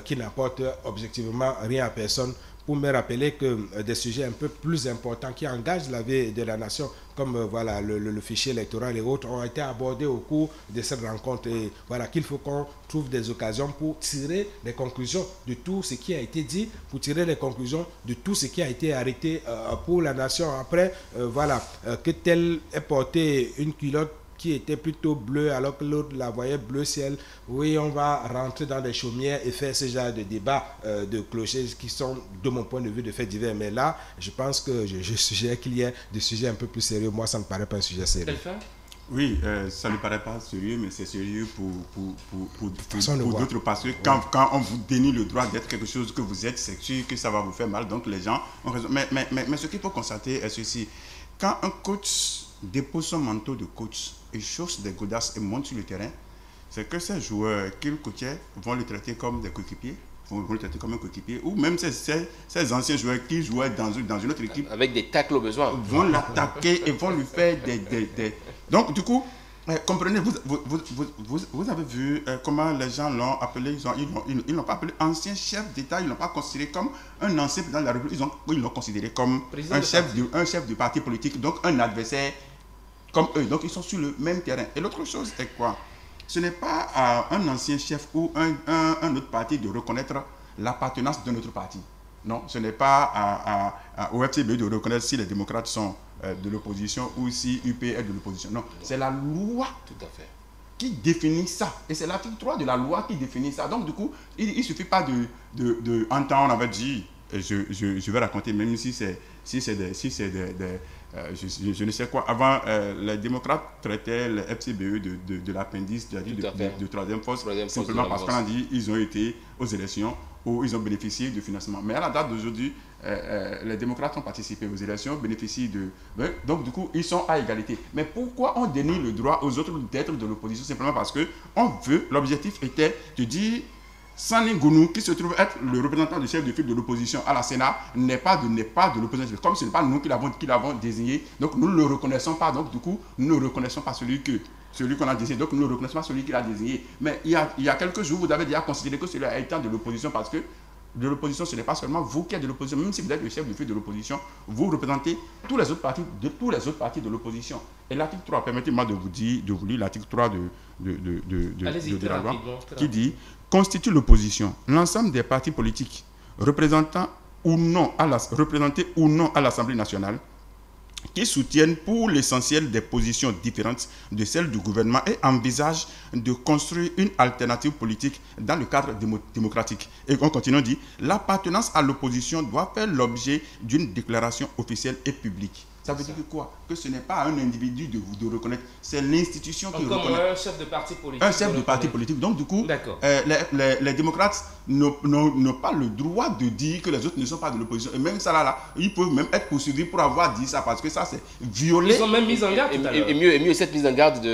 qui n'apporte objectivement rien à personne, pour me rappeler que des sujets un peu plus importants qui engagent la vie de la nation, comme voilà, le fichier électoral et autres, ont été abordés au cours de cette rencontre. Et voilà, qu'il faut qu'on trouve des occasions pour tirer les conclusions de tout ce qui a été dit, pour tirer les conclusions de tout ce qui a été arrêté pour la nation. Après, voilà, que tel ait porté une culotte qui était plutôt bleu alors que l'autre la voyait bleu ciel. Oui, on va rentrer dans des chaumières et faire ce genre de débats de clochers qui sont, de mon point de vue, de faits divers. Mais là, je pense que je suggère qu'il y ait des sujets un peu plus sérieux. Moi, ça ne me paraît pas un sujet sérieux. Oui, ça ne paraît pas sérieux, mais c'est sérieux pour d'autres, parce que quand on vous dénie le droit d'être quelque chose que vous êtes, c'est sûr que ça va vous faire mal. Donc les gens ont raison. Mais ce qu'il faut constater est ceci. Quand un coach dépose son manteau de coach et chausse des godasses et monte sur le terrain, c'est que ces joueurs qu'il coachait vont le traiter comme des coéquipiers, vont le traiter comme un coéquipier, ou même ces anciens joueurs qui jouaient dans une autre équipe, avec des tacles au besoin, vont l'attaquer et vont lui faire des... Donc du coup, comprenez, vous avez vu comment les gens l'ont appelé, ils l'ont pas appelé ancien chef d'État, ils ne l'ont pas considéré comme un ancien président de la République, ils l'ont considéré comme un chef de parti politique, donc un adversaire comme eux. Donc ils sont sur le même terrain. Et l'autre chose est quoi? Ce n'est pas à un ancien chef ou un autre parti de reconnaître l'appartenance d'un autre parti. Non, ce n'est pas au FCBE de reconnaître si les démocrates sont de l'opposition ou si UP est de l'opposition. Non, c'est la loi qui définit ça. Et c'est l'article 3 de la loi qui définit ça. Donc du coup, il ne suffit pas de un temps on avait dit, je vais raconter, même si c'est je ne sais quoi. Avant, les démocrates traitaient le FCBE de l'appendice, de troisième force, simplement parce qu'on a dit qu'ils ont été aux élections où ils ont bénéficié du financement. Mais à la date d'aujourd'hui, les démocrates ont participé aux élections, bénéficient de... Donc du coup, ils sont à égalité. Mais pourquoi on dénie le droit aux autres d'être de l'opposition? Simplement parce que on veut, l'objectif était de dire... Sani Ngounou, qui se trouve être le représentant du chef de file de l'opposition à la Sénat, n'est pas de l'opposition. Comme ce n'est pas nous qui l'avons désigné, donc nous ne le reconnaissons pas. Donc du coup, nous ne reconnaissons pas celui qu'on a désigné. Donc nous ne reconnaissons pas celui qui l'a désigné. Mais il y a quelques jours, vous avez déjà considéré que celui-là étant de l'opposition parce que de l'opposition, ce n'est pas seulement vous qui êtes de l'opposition. Même si vous êtes le chef de file de l'opposition, vous représentez tous les autres partis de l'opposition. Et l'article 3, permettez-moi de vous lire l'article 3 de la loi qui dit « Constitue l'opposition l'ensemble des partis politiques représentés ou non à l'Assemblée nationale qui soutiennent pour l'essentiel des positions différentes de celles du gouvernement et envisagent de construire une alternative politique dans le cadre démocratique. » Et on continue, on dit « L'appartenance à l'opposition doit faire l'objet d'une déclaration officielle et publique. » Ça veut dire que quoi? Que ce n'est pas à un individu de reconnaître, c'est l'institution qui reconnaît. Comme un chef de parti politique. Un chef de parti politique. Donc du coup, les démocrates n'ont pas le droit de dire que les autres ne sont pas de l'opposition. Et même ça là, ils peuvent même être poursuivis pour avoir dit ça, parce que ça c'est violé. Ils ont même mis en garde tout à l'heure. Et mieux cette mise en garde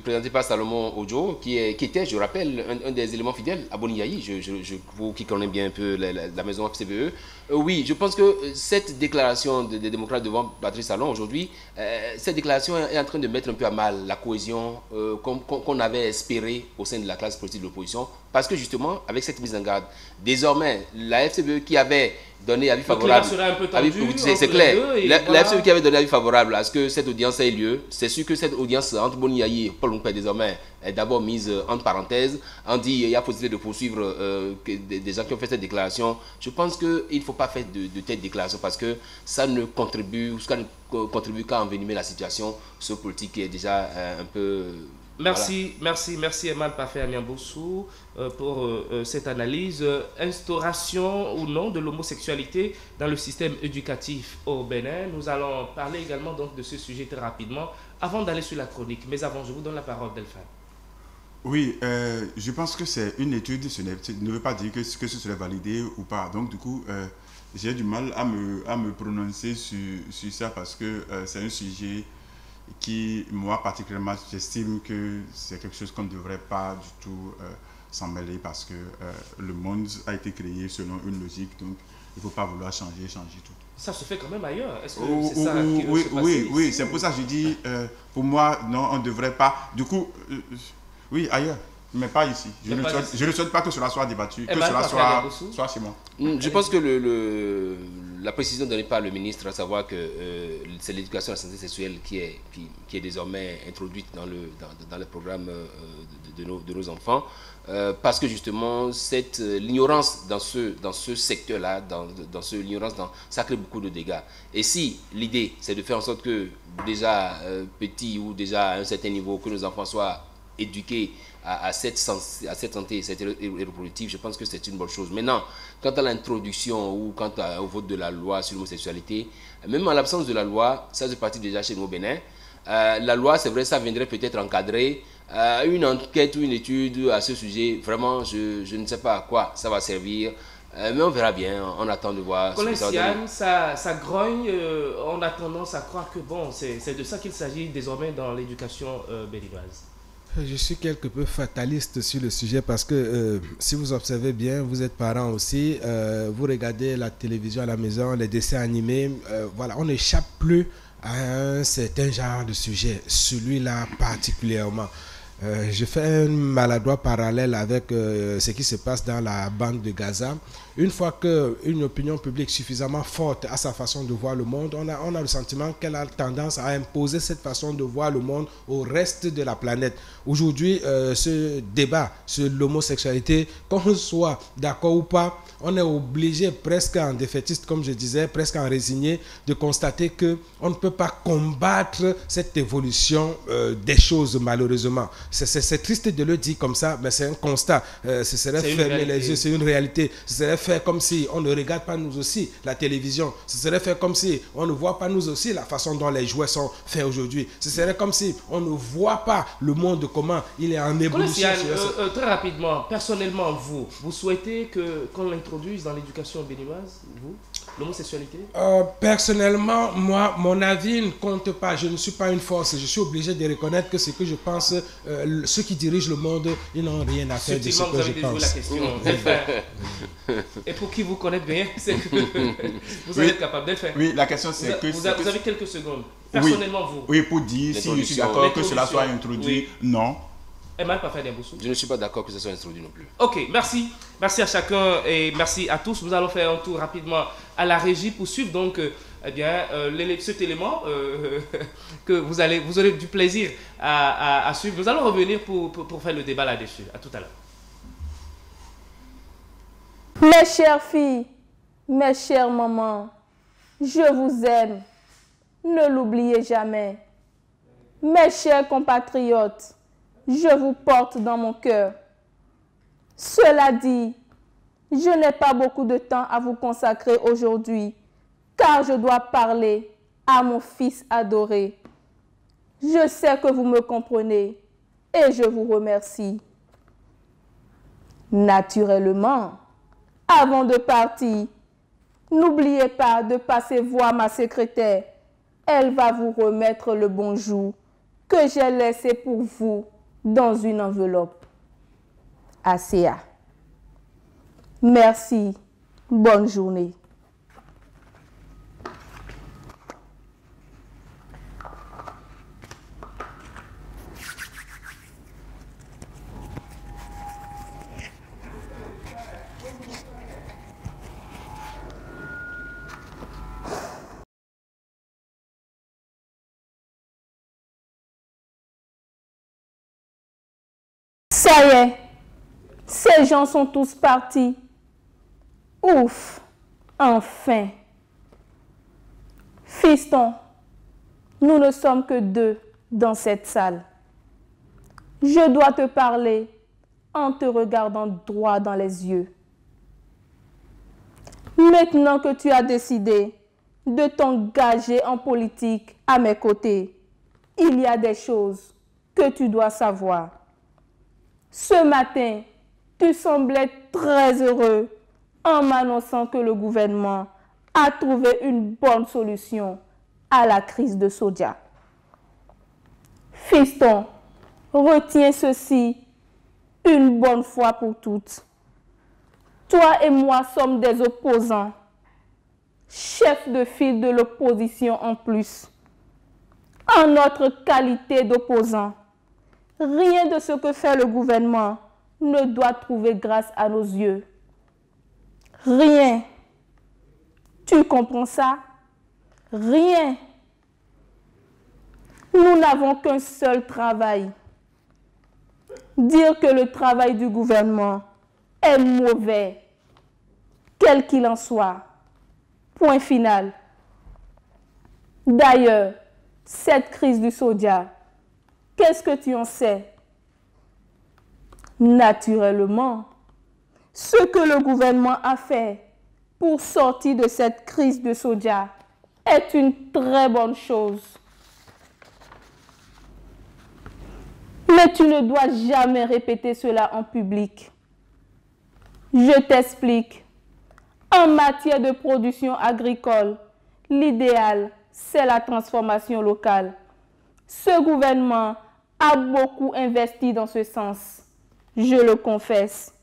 présentée par Salomon Ojo, qui était, je rappelle, un des éléments fidèles à Boni Yayi, vous qui connaissez bien un peu la maison FCBE. Oui, je pense que cette déclaration des démocrates devant Patrice Talon, aujourd'hui, cette déclaration est en train de mettre un peu à mal la cohésion qu'on avait espérée au sein de la classe politique de l'opposition, parce que justement, avec cette mise en garde, désormais, la FCBE qui avait donné avis favorable, c'est clair, la FCBE qui avait donné avis favorable à ce que cette audience ait lieu, c'est sûr que cette audience entre Boni Yayi et Paul Nkpé désormais est d'abord mise entre parenthèses. On dit qu'il y a possibilité de poursuivre des gens qui ont fait cette déclaration. Je pense qu'il ne faut pas faire de telle déclaration parce que ça ne contribue qu'à envenimer la situation politique qui est déjà un peu... Merci, voilà. merci Eman Pafé Aniamboussou pour cette analyse. Instauration ou non de l'homosexualité dans le système éducatif au Bénin. Nous allons parler également donc de ce sujet très rapidement avant d'aller sur la chronique. Mais avant, je vous donne la parole, Delphin. Oui, je pense que c'est une étude, ce ne veut pas dire que ce serait validé ou pas. Donc du coup, j'ai du mal à me prononcer sur ça parce que c'est un sujet qui, moi particulièrement, j'estime que c'est quelque chose qu'on ne devrait pas du tout s'en mêler parce que le monde a été créé selon une logique, donc il ne faut pas vouloir changer tout. Ça se fait quand même ailleurs. Est-ce que c'est ça qui doit se passer Oui, c'est pour ça que je dis, pour moi, non, on ne devrait pas. Du coup, oui, ailleurs, mais pas ici. Je ne souhaite pas que cela soit débattu, que cela soit chez moi. Je pense que la précision donnée par le ministre, à savoir que c'est l'éducation à la santé sexuelle qui est désormais introduite dans le programme de nos enfants, parce que justement, l'ignorance dans ce secteur-là, ça crée beaucoup de dégâts. Et si l'idée, c'est de faire en sorte que déjà petit ou déjà à un certain niveau, que nos enfants soient éduqués à cette santé, cette reproductive, je pense que c'est une bonne chose. Maintenant, quant à l'introduction ou quant au vote de la loi sur l'homosexualité, même en l'absence de la loi, ça c'est parti déjà chez nous au Bénin. La loi, c'est vrai, ça viendrait peut-être encadrer une enquête ou une étude à ce sujet. Vraiment, je ne sais pas à quoi ça va servir. Mais on verra bien, on attend de voir. Ça grogne, on a tendance à croire que bon, c'est de ça qu'il s'agit désormais dans l'éducation béninoise. Je suis quelque peu fataliste sur le sujet parce que si vous observez bien, vous êtes parents aussi, vous regardez la télévision à la maison, les dessins animés, voilà, on n'échappe plus à un certain genre de sujet, celui-là particulièrement. Je fais un maladroit parallèle avec ce qui se passe dans la bande de Gaza. Une fois qu'une opinion publique suffisamment forte a sa façon de voir le monde, on a le sentiment qu'elle a tendance à imposer cette façon de voir le monde au reste de la planète. Aujourd'hui, ce débat sur l'homosexualité, qu'on soit d'accord ou pas, on est obligé presque en défaitiste, comme je disais, presque en résigné, de constater qu'on ne peut pas combattre cette évolution des choses, malheureusement. C'est triste de le dire comme ça, mais c'est un constat. Ce serait fermer les yeux, c'est une réalité. Ce serait faire comme si on ne regarde pas nous aussi la télévision. Ce serait faire comme si on ne voit pas nous aussi la façon dont les jouets sont faits aujourd'hui. Ce serait comme si on ne voit pas le monde comment il est en évolution. Très rapidement, personnellement, vous souhaitez qu'on l'introduise dans l'éducation béninoise, vous, l'homosexualité? Personnellement, moi, mon avis ne compte pas. Je ne suis pas une force. Je suis obligé de reconnaître que ce que je pense, ceux qui dirigent le monde, ils n'ont rien à faire de ce que je pense. La question. Et pour qui vous connaît bien, c'est que vous allez être capable de le faire. Oui, la question c'est que... Vous avez quelques secondes. Personnellement, vous. Oui, pour dire si je suis d'accord que cela soit introduit, non. Je ne suis pas d'accord que ce soit introduit non plus. Ok, merci. Merci à chacun et merci à tous. Nous allons faire un tour rapidement à la régie pour suivre donc cet élément que vous aurez du plaisir à suivre. Nous allons revenir pour faire le débat là-dessus. À tout à l'heure. Mes chères filles, mes chères mamans, je vous aime. Ne l'oubliez jamais. Mes chers compatriotes, je vous porte dans mon cœur. Cela dit, je n'ai pas beaucoup de temps à vous consacrer aujourd'hui, car je dois parler à mon fils adoré. Je sais que vous me comprenez et je vous remercie. Naturellement, avant de partir, n'oubliez pas de passer voir ma secrétaire. Elle va vous remettre le bonjour que j'ai laissé pour vous dans une enveloppe. ACA. Merci. Bonne journée. Ça y est, ces gens sont tous partis. Ouf, enfin. Fiston, nous ne sommes que 2 dans cette salle. Je dois te parler en te regardant droit dans les yeux. Maintenant que tu as décidé de t'engager en politique à mes côtés, il y a des choses que tu dois savoir. Ce matin, tu semblais très heureux en m'annonçant que le gouvernement a trouvé une bonne solution à la crise de Sodia. Fiston, retiens ceci une bonne fois pour toutes. Toi et moi sommes des opposants, chefs de file de l'opposition en plus. En notre qualité d'opposants, rien de ce que fait le gouvernement ne doit trouver grâce à nos yeux. Rien. Tu comprends ça? Rien. Nous n'avons qu'un seul travail. Dire que le travail du gouvernement est mauvais, quel qu'il en soit. Point final. D'ailleurs, cette crise du Sodia, qu'est-ce que tu en sais? Naturellement, ce que le gouvernement a fait pour sortir de cette crise de Sodia est une très bonne chose. Mais tu ne dois jamais répéter cela en public. Je t'explique. En matière de production agricole, l'idéal, c'est la transformation locale. Ce gouvernement a beaucoup investi dans ce sens, je le confesse.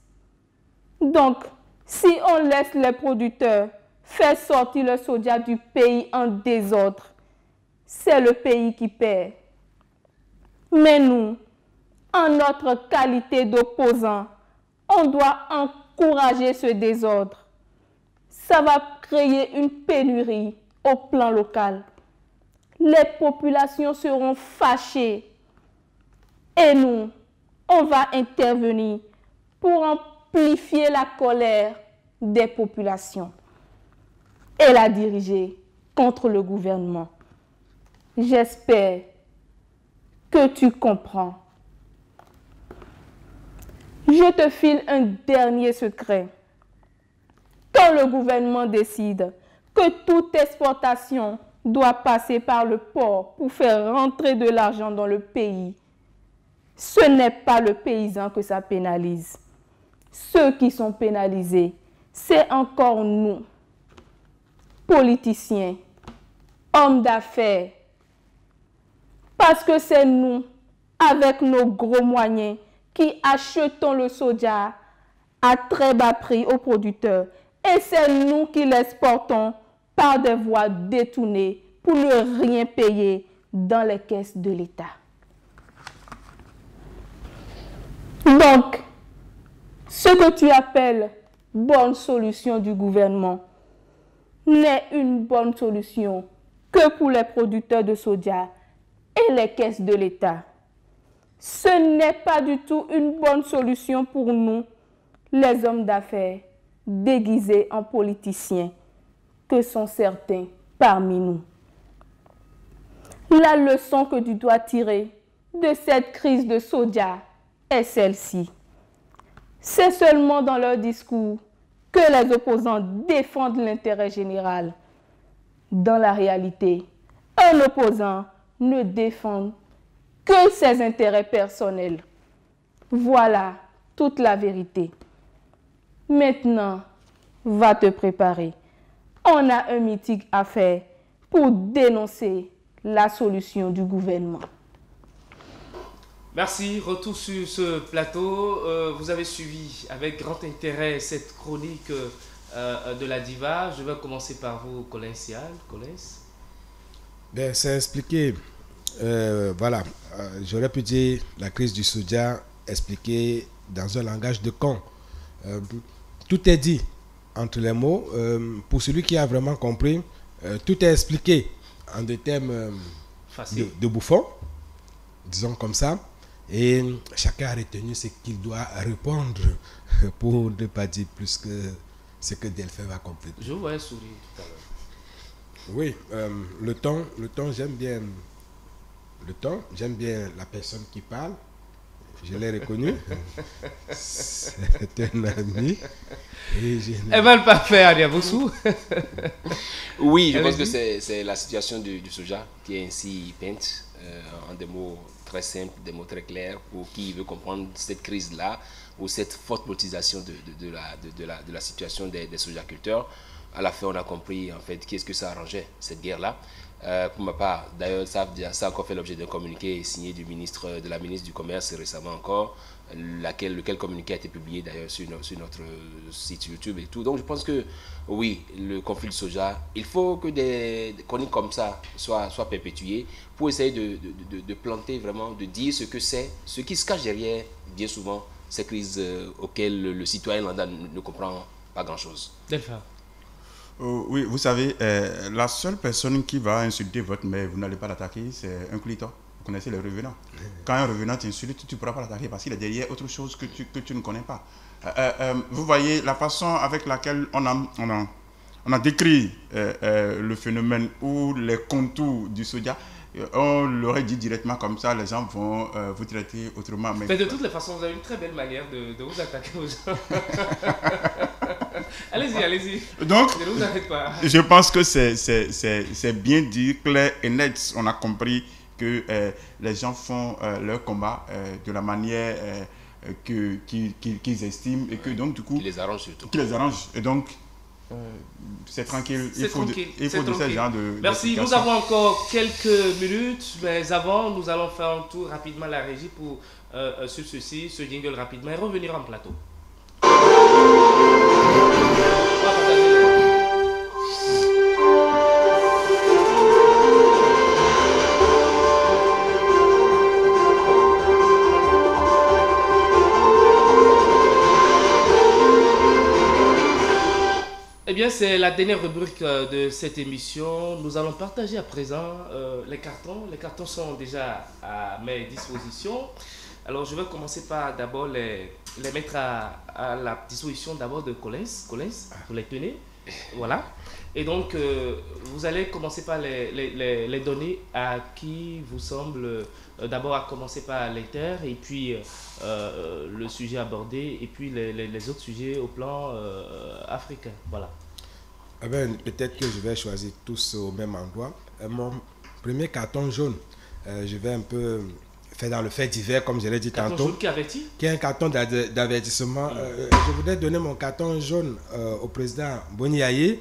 Donc, si on laisse les producteurs faire sortir le soja du pays en désordre, c'est le pays qui perd. Mais nous, en notre qualité d'opposants, on doit encourager ce désordre. Ça va créer une pénurie au plan local. Les populations seront fâchées. Et nous, on va intervenir pour amplifier la colère des populations et la diriger contre le gouvernement. J'espère que tu comprends. Je te file un dernier secret. Quand le gouvernement décide que toute exportation doit passer par le port pour faire rentrer de l'argent dans le pays, ce n'est pas le paysan que ça pénalise. Ceux qui sont pénalisés, c'est encore nous, politiciens, hommes d'affaires. Parce que c'est nous, avec nos gros moyens, qui achetons le soja à très bas prix aux producteurs. Et c'est nous qui l'exportons par des voies détournées pour ne rien payer dans les caisses de l'État. Donc, ce que tu appelles bonne solution du gouvernement n'est une bonne solution que pour les producteurs de soja et les caisses de l'État. Ce n'est pas du tout une bonne solution pour nous, les hommes d'affaires déguisés en politiciens, que sont certains parmi nous. La leçon que tu dois tirer de cette crise de soja est celle-ci. C'est seulement dans leur discours que les opposants défendent l'intérêt général. Dans la réalité, un opposant ne défend que ses intérêts personnels. Voilà toute la vérité. Maintenant, va te préparer. On a un meeting à faire pour dénoncer la solution du gouvernement. Merci. Retour sur ce plateau. Vous avez suivi avec grand intérêt cette chronique de la diva. Je vais commencer par vous, Colin Sial. Ben, c'est expliqué. Voilà. J'aurais pu dire la crise du soja expliquée dans un langage de con. Tout est dit entre les mots. Pour celui qui a vraiment compris, tout est expliqué en des termes de bouffon, disons comme ça. Et chacun a retenu ce qu'il doit répondre pour ne pas dire plus que ce que Delphin va compléter. Je vois un sourire tout à l'heure. Oui, le ton, j'aime bien. Le ton, j'aime bien la personne qui parle. Je l'ai reconnu. C'est un ami. Evan Parfait, Adiaboussou. Oui, je pense que c'est la situation du soja qui est ainsi peinte en des mots très simples, des mots très clairs pour qui veut comprendre cette crise-là ou cette forte politisation de la situation des sojaculteurs. À la fin, on a compris en fait qu'est-ce que ça arrangeait, cette guerre-là. Pour ma part, d'ailleurs, ça a encore fait l'objet d'un communiqué signé de la ministre du Commerce récemment encore, lequel communiqué a été publié d'ailleurs sur notre site YouTube et tout. Donc je pense que oui, le conflit du soja, il faut que des chroniques comme ça soient perpétuées pour essayer de planter vraiment, de dire ce que c'est, ce qui se cache derrière bien souvent ces crises auxquelles le citoyen lambda ne comprend pas grand-chose. Delphin. Oui, vous savez, la seule personne qui va insulter votre mère, vous n'allez pas l'attaquer, c'est un client. Vous connaissez les revenants. Quand un revenant t'insulte, tu ne pourras pas l'attaquer parce qu'il est derrière autre chose que tu ne connais pas. Vous voyez la façon avec laquelle on a décrit le phénomène ou les contours du soja. On l'aurait dit directement comme ça, les gens vont vous traiter autrement. Mais de toutes les façons, vous avez une très belle manière de vous attaquer aux gens. Allez-y. Donc, ne vous arrêtez pas. Je pense que c'est bien dit, clair et net. On a compris que les gens font leur combat de la manière qu'ils estiment et que donc du coup... Qui les arrange surtout. Qui les arrange. Et donc... c'est tranquille. Il faut de ce genre de... Merci. Nous avons encore quelques minutes, mais avant, nous allons faire un tour rapidement à la régie pour sur ce jingle rapidement et revenir en plateau. Eh bien, c'est la dernière rubrique de cette émission. Nous allons partager à présent les cartons. Les cartons sont déjà à mes dispositions. Alors, je vais commencer par d'abord les mettre à la disposition d'abord de Collins. Collins, vous les tenez. Voilà. Et donc, vous allez commencer par les donner à qui vous semble, d'abord à commencer par les terres, et puis le sujet abordé, et puis les autres sujets au plan africain. Voilà. Eh ben, peut-être que je vais choisir tous au même endroit. Mon premier carton jaune, je vais un peu faire dans le fait divers, comme je l'ai dit carton tantôt. Jaune qui avertit ? Qui est un carton d'avertissement. Je voudrais donner mon carton jaune au président Boniaye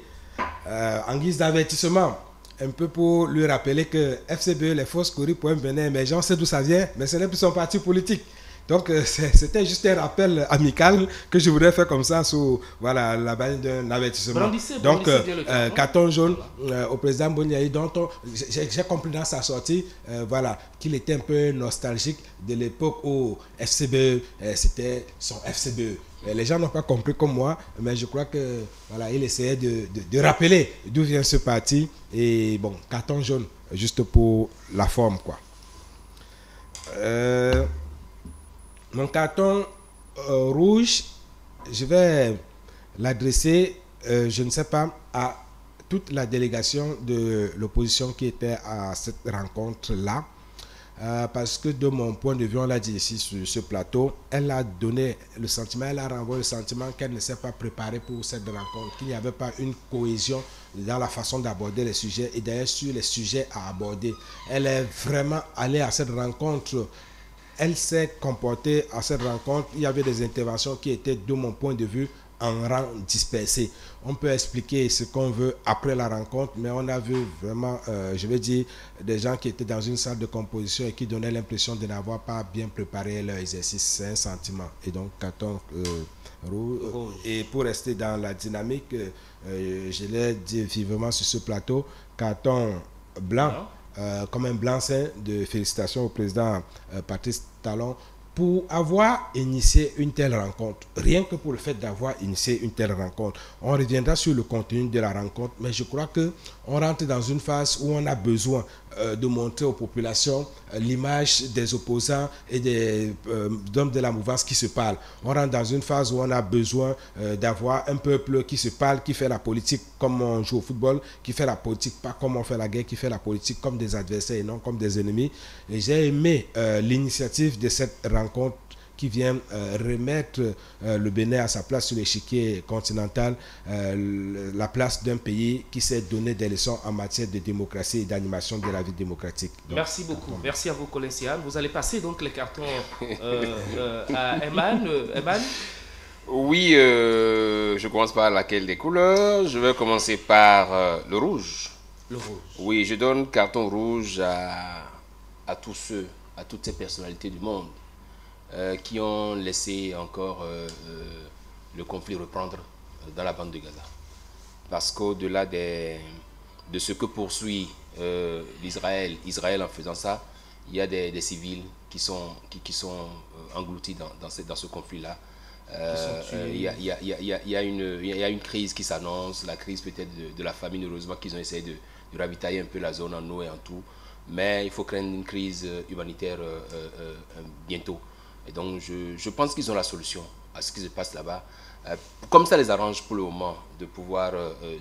en guise d'avertissement. Un peu pour lui rappeler que FCBE, les forces courues pour un Bénin émergent, c'est d'où ça vient, mais ce n'est plus son parti politique. Donc, c'était juste un rappel amical que je voudrais faire comme ça sous la base d'un avertissement. Donc, carton jaune au président Boniaye, dont j'ai compris dans sa sortie qu'il était un peu nostalgique de l'époque où FCBE, c'était son FCBE. Les gens n'ont pas compris comme moi, mais je crois que il essayait de rappeler d'où vient ce parti. Et bon, carton jaune, juste pour la forme, quoi. Mon carton rouge, je vais l'adresser, je ne sais pas, à toute la délégation de l'opposition qui était à cette rencontre-là. Parce que de mon point de vue, on l'a dit ici sur ce plateau, elle a donné le sentiment, elle a renvoyé le sentiment qu'elle ne s'est pas préparée pour cette rencontre, qu'il n'y avait pas une cohésion dans la façon d'aborder les sujets et d'ailleurs sur les sujets à aborder. Elle est vraiment allée à cette rencontre. Elle s'est comportée à cette rencontre. Il y avait des interventions qui étaient, de mon point de vue, en rang dispersé. On peut expliquer ce qu'on veut après la rencontre, mais on a vu vraiment, je vais dire, des gens qui étaient dans une salle de composition et qui donnaient l'impression de n'avoir pas bien préparé leur exercice. C'est un sentiment. Et donc, carton rouge. Et pour rester dans la dynamique, je l'ai dit vivement sur ce plateau, carton blanc. Comme un blanc-seing de félicitations au président Patrice Talon pour avoir initié une telle rencontre, rien que pour le fait d'avoir initié une telle rencontre, on reviendra sur le contenu de la rencontre, mais je crois qu'on rentre dans une phase où on a besoin de montrer aux populations l'image des opposants et des hommes de la mouvance qui se parlent. On rentre dans une phase où on a besoin d'avoir un peuple qui se parle, qui fait la politique comme on joue au football, qui fait la politique pas comme on fait la guerre, qui fait la politique comme des adversaires et non comme des ennemis. Et j'ai aimé l'initiative de cette rencontre qui vient remettre le Bénin à sa place sur l'échiquier continental, la place d'un pays qui s'est donné des leçons en matière de démocratie et d'animation de la vie démocratique. Donc, merci beaucoup. Merci à vous, Colin Sian. Vous allez passer donc les cartons à Eman. Eman? Oui, je commence par laquelle des couleurs. Je vais commencer par le rouge. Le rouge. Oui, je donne carton rouge à tous ceux, à toutes ces personnalités du monde qui ont laissé encore le conflit reprendre dans la bande de Gaza. Parce qu'au-delà de ce que poursuit Israël en faisant ça, il y a des civils qui sont engloutis dans ce conflit-là. Il y a une crise qui s'annonce, la crise peut-être de la famine, heureusement qu'ils ont essayé de ravitailler un peu la zone en eau et en tout, mais il faut craindre une crise humanitaire bientôt. Et donc je pense qu'ils ont la solution à ce qui se passe là-bas. Comme ça les arrange pour le moment de pouvoir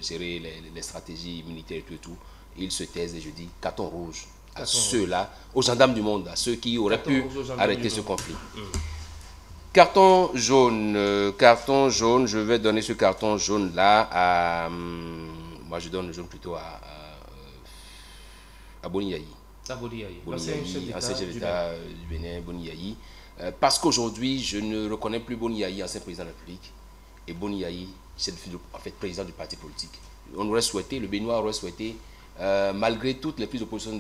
gérer les stratégies militaires et tout, ils se taisent et je dis carton rouge à ceux-là, aux gendarmes du monde, à ceux qui auraient pu arrêter ce conflit. Carton jaune, je vais donner ce carton jaune-là à... moi, je donne le jaune plutôt à Boni Yayi. Ancien chef d'État du Bénin, Boni Yayi. Parce qu'aujourd'hui, je ne reconnais plus Boni Yayi, ancien président de la République, et Boni Yayi, c'est en fait président du parti politique. On aurait souhaité, le Béninois aurait souhaité, malgré toutes les prises d'opposition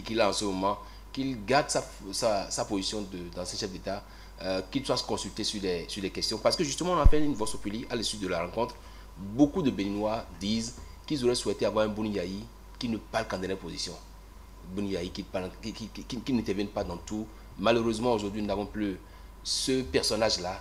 qu'il a en ce moment, qu'il garde sa position d'ancien chef d'État, qu'il soit consulté sur des questions. Parce que justement, on a fait une vox populi à l'issue de la rencontre. Beaucoup de Béninois disent qu'ils auraient souhaité avoir un Boni Yayi qui ne parle qu'en dernière position. Boni Yayi qui n'intervienne pas dans tout. Malheureusement, aujourd'hui, nous n'avons plus ce personnage-là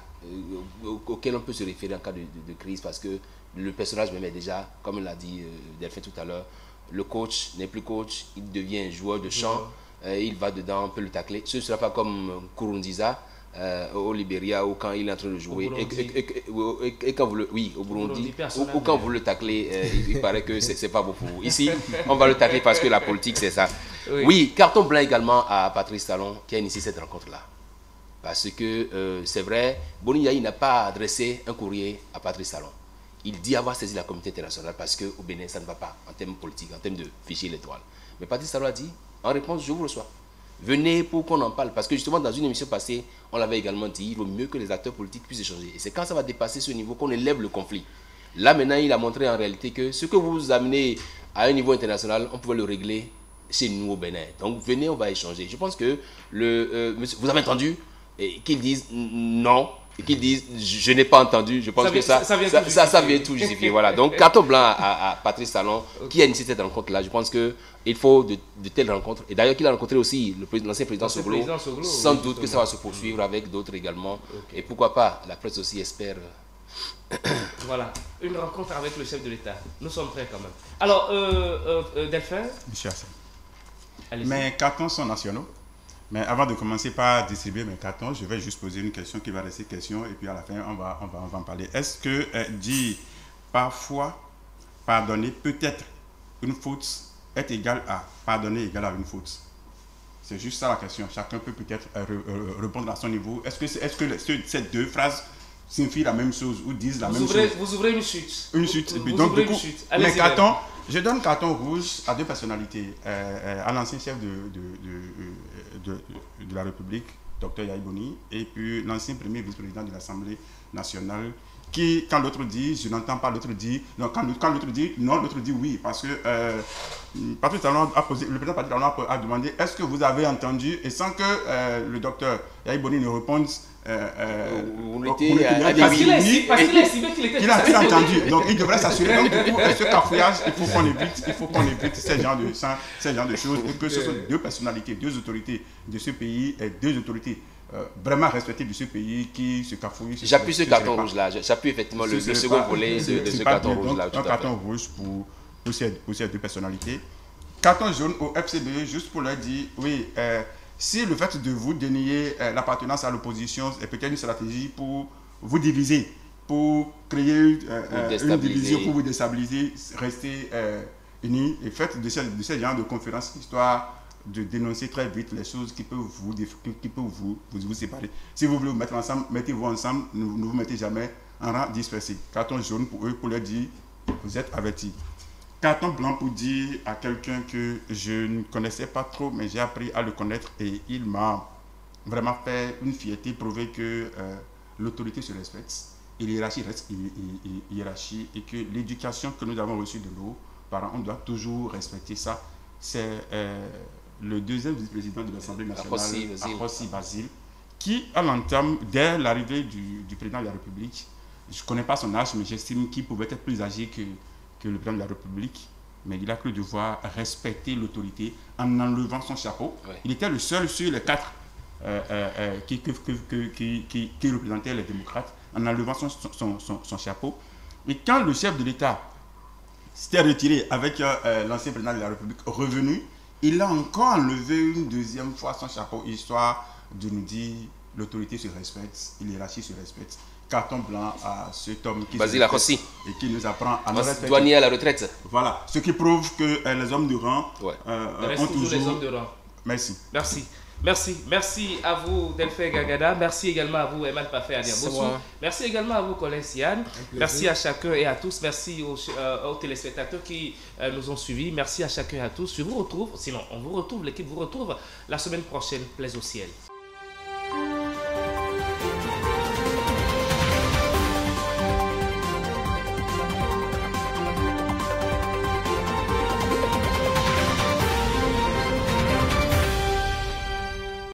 auquel on peut se référer en cas de crise, parce que le personnage même est déjà, comme l'a dit Delphine tout à l'heure, le coach n'est plus coach, il devient un joueur de champ, il va dedans, on peut le tacler. Ce ne sera pas comme Kurunziza au Libéria, ou quand il est en train de jouer, et quand vous le, oui, au Burundi, ou quand vous le taclez, il paraît que c'est pas beau pour vous. Ici, on va le tacler parce que la politique, c'est ça. Oui, carton blanc également à Patrice Talon qui a initié cette rencontre-là. Parce que c'est vrai, Boni Yayi n'a pas adressé un courrier à Patrice Talon. Il dit avoir saisi la communauté internationale parce qu'au Bénin, ça ne va pas en termes politiques, en termes de fichier électoral. Mais Patrice Talon a dit, en réponse, je vous reçois. Venez pour qu'on en parle. Parce que justement, dans une émission passée, on l'avait également dit, il vaut mieux que les acteurs politiques puissent échanger. Et c'est quand ça va dépasser ce niveau qu'on élève le conflit. Là, maintenant, il a montré en réalité que ce que vous amenez à un niveau international, on pouvait le régler chez nous au Bénin. Donc, venez, on va échanger. Je pense que vous avez entendu qu'ils disent non, et qu'ils disent je n'ai pas entendu. Je pense que ça vient tout justifier. Voilà. Donc, carton blanc à Patrice Talon, qui a initié cette rencontre-là. Je pense qu'il faut de telles rencontres. Et d'ailleurs, qu'il a rencontré aussi l'ancien président Soglo. Sans doute que ça va se poursuivre avec d'autres également. Et pourquoi pas, la presse aussi espère. Voilà, une rencontre avec le chef de l'État. Nous sommes prêts quand même. Alors, Delphin. Monsieur Hassan. Mes cartons sont nationaux. Mais avant de commencer par distribuer mes cartons, je vais juste poser une question qui va rester question et puis à la fin, on va en parler. Est-ce que dire parfois pardonner peut-être une faute est égal à pardonner égal à une faute? C'est juste ça la question. Chacun peut peut-être répondre à son niveau. Est-ce que ces deux phrases signifient la même chose ou disent la même chose? Vous ouvrez une chute. Une chute. Donc, du coup, mes cartons, je donne carton rouge à deux personnalités. À l'ancien chef de la République, Dr Yayi Boni, et puis l'ancien premier vice-président de l'Assemblée nationale, qui, quand l'autre dit, je n'entends pas, l'autre dit, non, quand l'autre dit, non, l'autre dit oui, parce que Patrice Talon a posé, le président Patrice Talon a demandé, est-ce que vous avez entendu, et sans que le docteur Yayi Boni ne réponde, parce qu'il a estimé qu'il était... Il a entendu, donc il devrait s'assurer. Donc du coup, ce cafouillage, il faut qu'on évite ce genre de choses, et que ce sont deux personnalités, deux autorités de ce pays, et deux autorités vraiment respecté de ce pays qui se cafouille. J'appuie ce carton rouge là, j'appuie effectivement le second volet de ce carton rouge là. Un carton rouge pour ces deux personnalités. Carton jaune au FCBE, juste pour leur dire, oui, si le fait de vous dénier l'appartenance à l'opposition est peut-être une stratégie pour vous diviser, pour créer une division, pour vous déstabiliser, restez unis et faites de ce genre de conférences histoire de dénoncer très vite les choses qui peuvent vous séparer. Si vous voulez vous mettre ensemble, mettez-vous ensemble, ne vous mettez jamais en rang dispersé. Carton jaune pour eux, pour leur dire, vous êtes avertis. Carton blanc pour dire à quelqu'un que je ne connaissais pas trop, mais j'ai appris à le connaître et il m'a vraiment fait une fierté, prouver que l'autorité se respecte et l'hiérarchie reste hiérarchie et que l'éducation que nous avons reçue de nos parents, on doit toujours respecter ça. C'est le deuxième vice-président de l'Assemblée nationale, Arossi Basile, qui, à l'entame, dès l'arrivée du président de la République, je ne connais pas son âge, mais j'estime qu'il pouvait être plus âgé que le président de la République, mais il a cru devoir respecter l'autorité en enlevant son chapeau. Ouais. Il était le seul sur les 4 qui représentait les démocrates, en enlevant son chapeau. Et quand le chef de l'État s'était retiré avec l'ancien président de la République revenu, il a encore enlevé une deuxième fois son chapeau, histoire de nous dire l'autorité se respecte, l'hiérarchie se respecte. Carton blanc à cet homme qui et qui nous apprend à nous respecter. Douanier à la retraite. Voilà, ce qui prouve que les hommes de rang ont toujours les hommes de rang. Merci. Merci à vous Delphine Gagada, merci également à vous Eman Pafé Adiabosu, merci également à vous Colin Sian, merci à chacun et à tous, merci aux téléspectateurs qui nous ont suivis, merci à chacun et à tous. Je vous retrouve, sinon on vous retrouve, l'équipe vous retrouve la semaine prochaine, plaise au ciel.